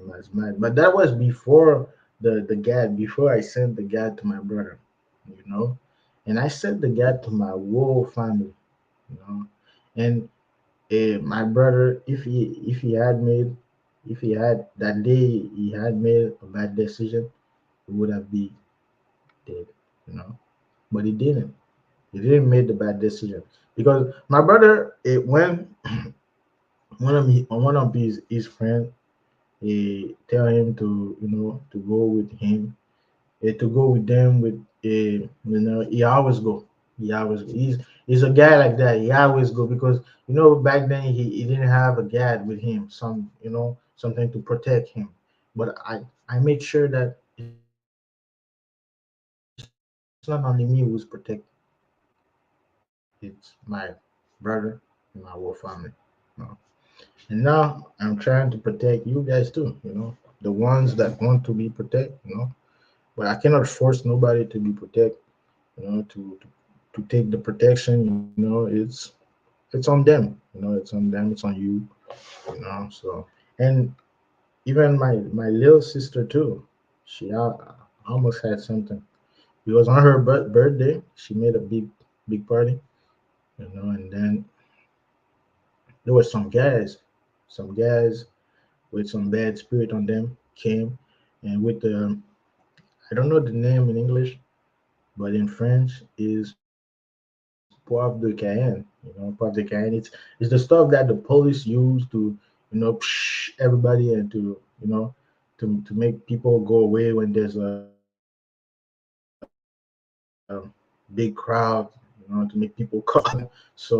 but that was before the gad, before I sent the gad to my brother, you know, and I sent the gad to my whole family, you know, and my brother, if he had made, if he had that day he had made a bad decision, he would have been dead, you know. But he didn't. He didn't make the bad decision because my brother, when one of his friend, he tell him to to go with him, to go with them with he always go. He's a guy like that. He always go because back then he didn't have a guide with him, something to protect him. But I make sure that it's not only me who's protected. It's my brother and my whole family. You know. And now I'm trying to protect you guys too. The ones that want to be protected. But I cannot force nobody to be protected. To take the protection. It's on them. It's on them. It's on you. So and even my little sister too. She almost had something. It was on her birthday. She made a big party. And then there was some guys with some bad spirit on them came, and with the I don't know the name in English, but in French is poivre de Cayenne. Poivre de Cayenne. It's the stuff that the police use to psh everybody and to make people go away when there's a big crowd. To make people calm. So the police used it,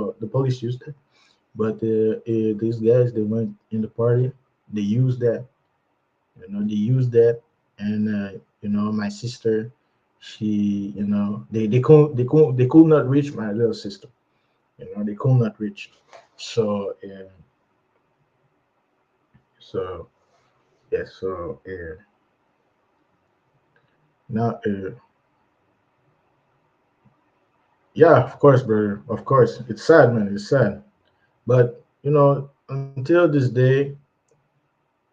but these guys they went in the party. They used that. They used that, and my sister, they could not reach my little sister. They could not reach. So so now yeah, of course, brother, of course, it's sad, man, it's sad. But until this day,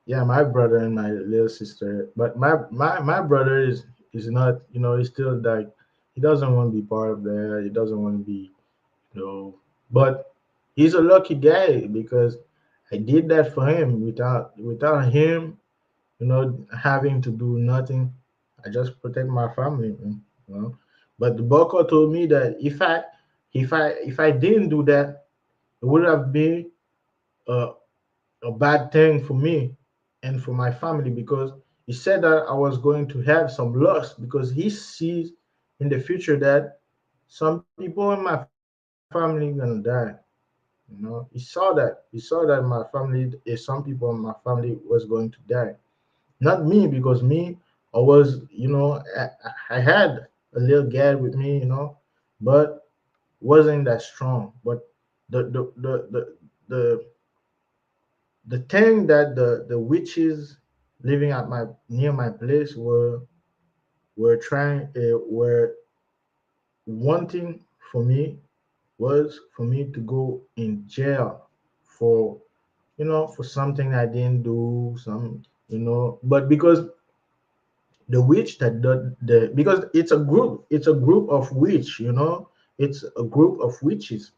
yeah, my brother and my little sister, but my brother is not, he's still like he doesn't want to be part of that. He doesn't want to be, but he's a lucky guy because I did that for him without him, having to do nothing. I just protect my family, man. But the Boko told me that if I didn't do that, it would have been a, a bad thing for me and for my family because he said that I was going to have some loss because he sees in the future that some people in my family gonna die. He saw that. He saw that my family, some people in my family was going to die. Not me because me, I was, I had a little guy with me, but wasn't that strong. But the the the the the, the thing that the witches living at my near my place were wanting for me was for me to go in jail for for something I didn't do, but because the witch that the because it's a group of witch, it's a group of witches,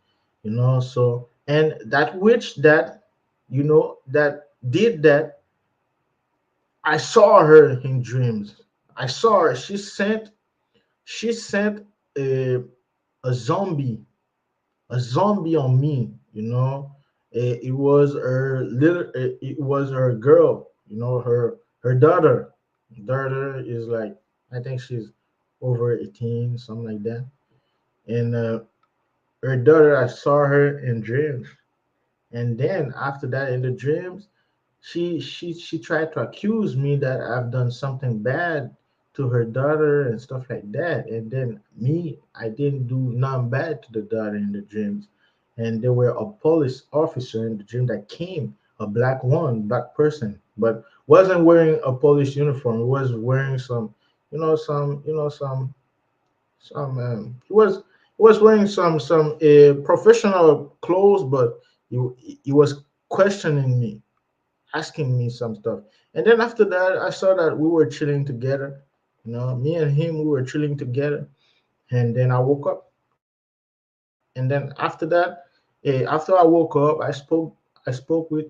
so and that witch that did that, I saw her in dreams. I saw her. She sent a, a zombie a zombie on me. It was her little. It was her girl. Her daughter. Daughter is like, I think she's over 18, something like that. And her daughter, I saw her in dreams. And then after that, in the dreams, she tried to accuse me that I've done something bad to her daughter and stuff like that. And then me, I didn't do nothing bad to the daughter in the dreams. And there were a police officer in the dream that came, a black person, but wasn't wearing a police uniform. He was wearing some he was wearing some professional clothes, but he was questioning me, asking me some stuff. And then after that, I saw that we were chilling together. Me and him, we were chilling together. And then I woke up. And then after that, after I woke up, I spoke with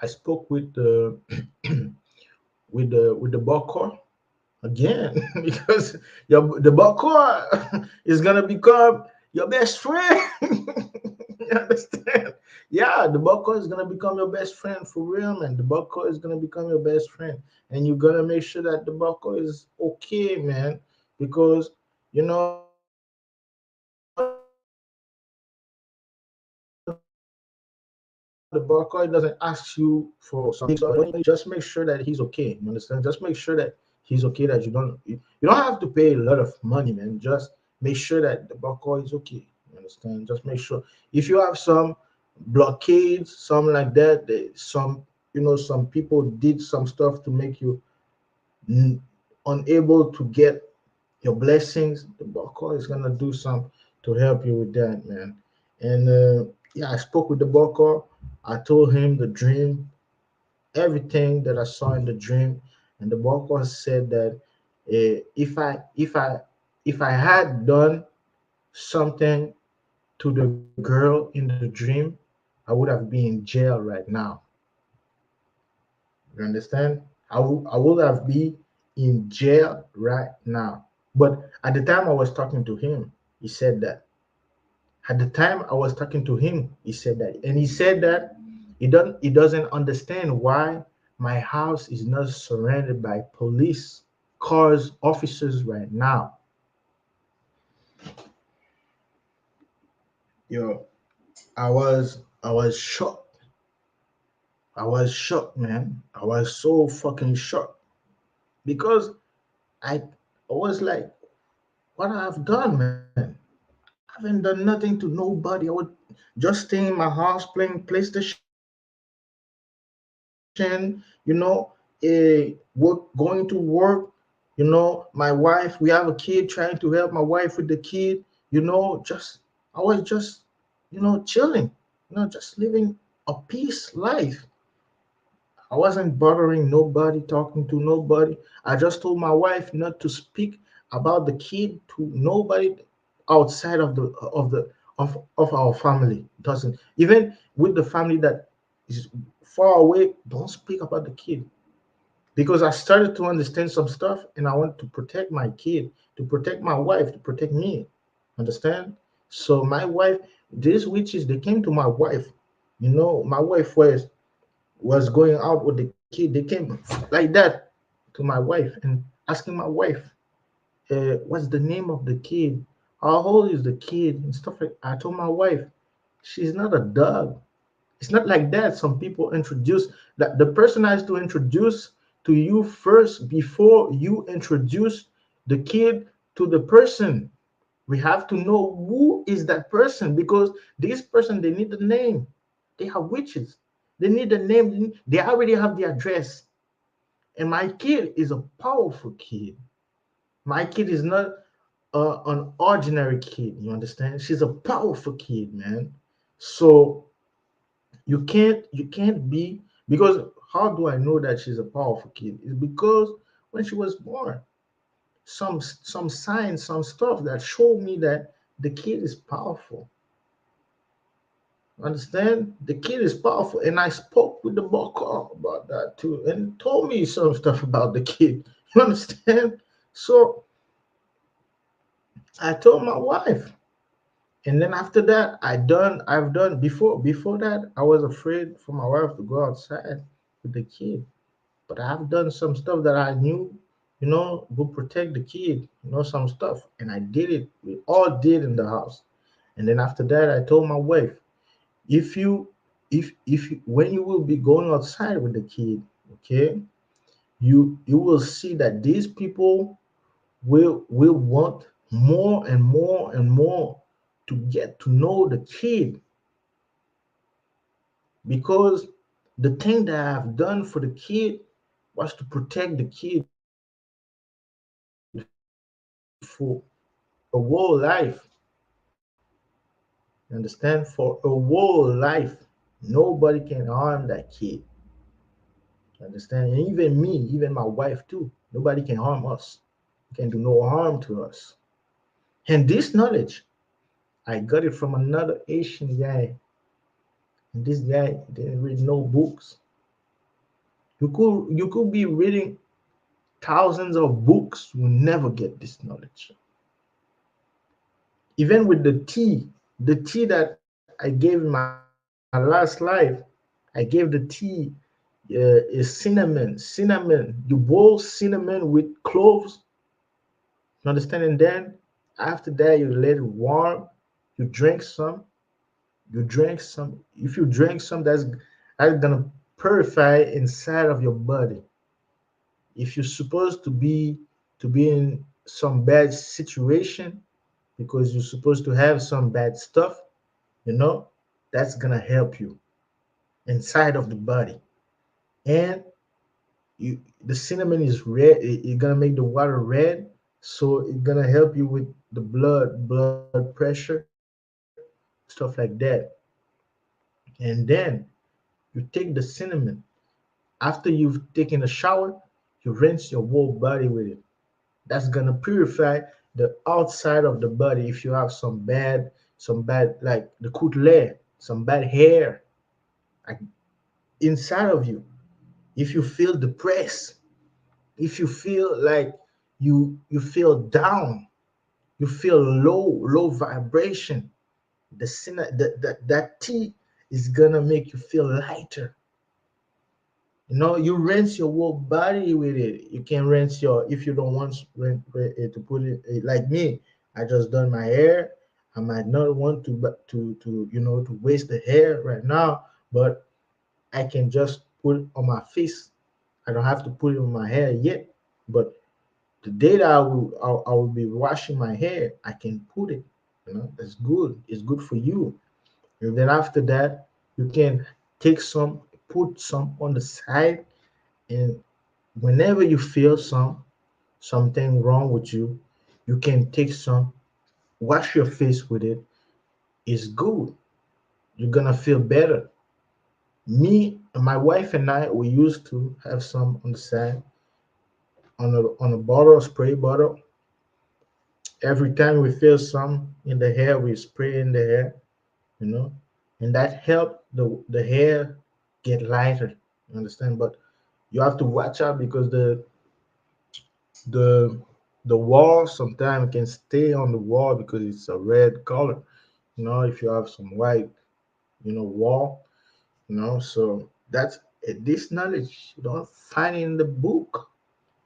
I spoke with the with the Bokor again because the Bokor is gonna become your best friend. You understand? Yeah, the Bokor is gonna become your best friend for real, man. The Bokor is gonna become your best friend, and you're gonna make sure that the Bokor is okay, man, because you know the Bokor doesn't ask you for some things. The Bokor doesn't ask you for some big stuff. Just make sure that he's okay. You understand? Just make sure that he's okay. That you don't have to pay a lot of money, man. Just make sure that the Bokor is okay. You understand? Just make sure if you have some blockades, something like that, some some people did some stuff to make you n- unable to get your blessings. The Bokor is gonna do some to help you with that, man. And yeah, I spoke with the Bokor. I told him the dream, everything that I saw in the dream, and the Bokor said that if I had done something to the girl in the dream, I would have been in jail right now. You understand? I would have been in jail right now. But at the time I was talking to him, he said that. At the time I was talking to him, he said that. And he said that he doesn't understand why my house is not surrounded by police cars, officers right now. Yo, I was shocked. I was shocked, man. I was so fucking shocked because I was like, what I've done, man. I haven't done nothing to nobody. I would just stay in my house playing PlayStation, going to work. My wife, we have a kid, trying to help my wife with the kid. Just I was just, chilling. Just living a peace life. I wasn't bothering nobody, talking to nobody. I just told my wife not to speak about the kid to nobody outside of our family. Doesn't even with the family that is far away. Don't speak about the kid because I started to understand some stuff, and I want to protect my kid, to protect my wife, to protect me. Understand? So my wife, these witches, they came to my wife. My wife was going out with the kid. They came like that to my wife and asking my wife, what's the name of the kid? How old is the kid? And stuff like I told my wife, she's not a dog. It's not like that. Some people introduce that the person has to introduce to you first before you introduce the kid to the person. We have to know who is that person because this person they need the name. They are witches. They need the name. They already have the address. And my kid is a powerful kid. My kid is not an ordinary kid. You understand? She's a powerful kid, man. So you can't be because how do I know that she's a powerful kid? It's because when she was born, some signs, some stuff that showed me that the kid is powerful. Understand? The kid is powerful, and I spoke with the Boko about that too, and told me some stuff about the kid. You understand? So I told my wife, and then after that, I've done before that. I was afraid for my wife to go outside with the kid, but I've done some stuff that I knew, would protect the kid. Some stuff, and I did it. We all did in the house, and then after that, I told my wife, if you when you will be going outside with the kid, okay, you will see that these people will want more and more and more to get to know the kid because the thing that I've done for the kid was to protect the kid for a whole life. You understand? For a whole life, nobody can harm that kid. Understand? And even me, even my wife too, nobody can harm us. Can do no harm to us. And this knowledge, I got it from another Asian guy. And this guy didn't read no books. You could be reading thousands of books, you will never get this knowledge. Even with the tea that I gave in my last life, I gave the tea is cinnamon. You boil cinnamon with cloves, you understand? And then after that, you let it warm. You drink some. You drink some. If you drink some, that's gonna purify inside of your body. If you're supposed to be in some bad situation because you're supposed to have some bad stuff, you know, that's gonna help you inside of the body. And the cinnamon is red. It's gonna make the water red, so it's gonna help you with the blood pressure, stuff like that. And then you take the cinnamon. After you've taken a shower, you rinse your whole body with it. That's gonna purify the outside of the body. If you have some bad like the cutle, some bad hair like inside of you, if you feel depressed, if you feel like you feel down, you feel low vibration, that tea is gonna make you feel lighter. You rinse your whole body with it. You can rinse your, if you don't want to put it like me. I just done my hair. I might not want to, but to waste the hair right now, but I can just put it on my face. I don't have to put it on my hair yet, but the day that I will be washing my hair, I can put it. That's good. It's good for you. And then after that, you can take some, put some on the side, and whenever you feel something wrong with you, you can take some, wash your face with it. It's good. You're gonna feel better. Me, my wife and I, we used to have some on the side, on a bottle, spray bottle. Every time we feel some in the hair, we spray in the hair, you know, and that helped the hair get lighter. You understand? But you have to watch out because the the wall sometimes can stay on the wall because it's a red color. If you have some white, wall, so that's this knowledge you don't find in the book.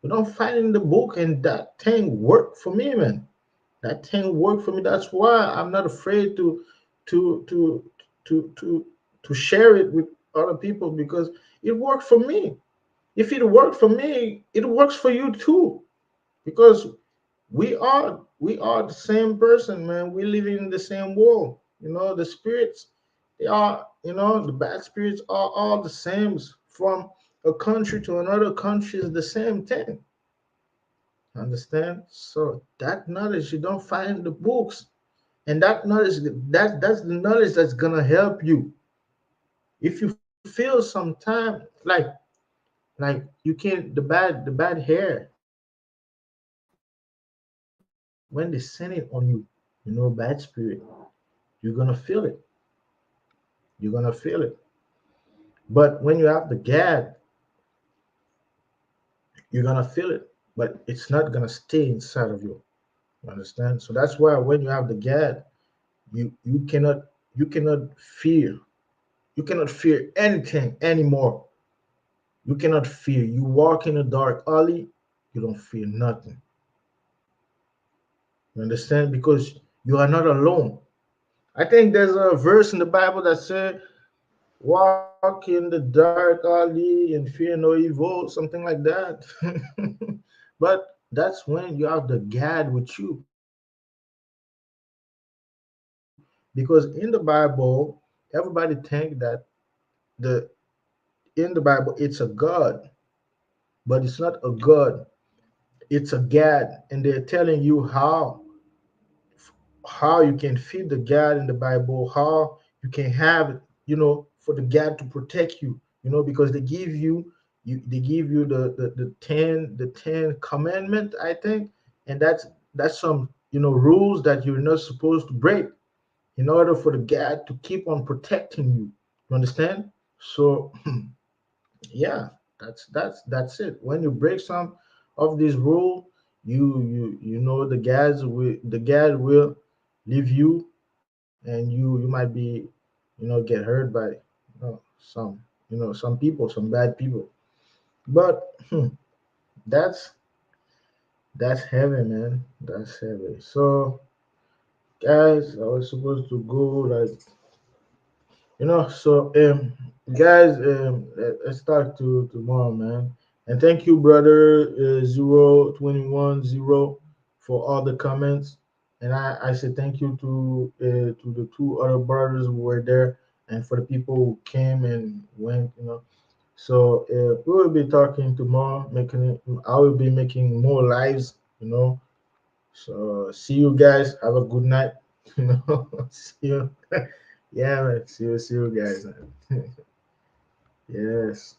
You don't find in the book, and that thing worked for me, man. That thing worked for me. That's why I'm not afraid to to to share it with other people because it worked for me. If it worked for me, it works for you too. Because we are the same person, man. We live in the same world. The spirits, they are, the bad spirits are all the same. From a country to another country is the same thing. Understand? So that knowledge you don't find in the books, and that knowledge, that's the knowledge that's gonna help you. If you feel sometime like you can the bad hair when they send it on you, bad spirit, you're gonna feel it. You're gonna feel it. But when you have the gad, you're gonna feel it, but it's not gonna stay inside of you. You understand? So that's why when you have the gad, you cannot fear. You cannot fear anything anymore. You cannot fear. You walk in the dark alley, you don't fear nothing. You understand? Because you are not alone. I think there's a verse in the Bible that said, walk in the dark alley and fear no evil, something like that. But that's when you have the God with you. Because in the Bible, everybody think that the in the Bible it's a God, but it's not a God. It's a God, and they're telling you how you can feed the God in the Bible, how you can have it, for the God to protect you, because they give you the ten commandment, I think, and that's some rules that you're not supposed to break in order for the God to keep on protecting you. You understand? So yeah. That's it. When you break some of this rule, you know the guys will leave you, and you might be, get hurt by, some, some people, some bad people. But that's that's heavy, man. That's heavy. So, guys, I was supposed to go like, so, guys, let's talk to tomorrow, man. And thank you, brother, 0210, for all the comments. And I say thank you to the two other brothers who were there, and for the people who came and went. So, we will be talking tomorrow. I will be making more lives. So see you guys. Have a good night. See you. Yeah, man. See you guys. Man. Yes.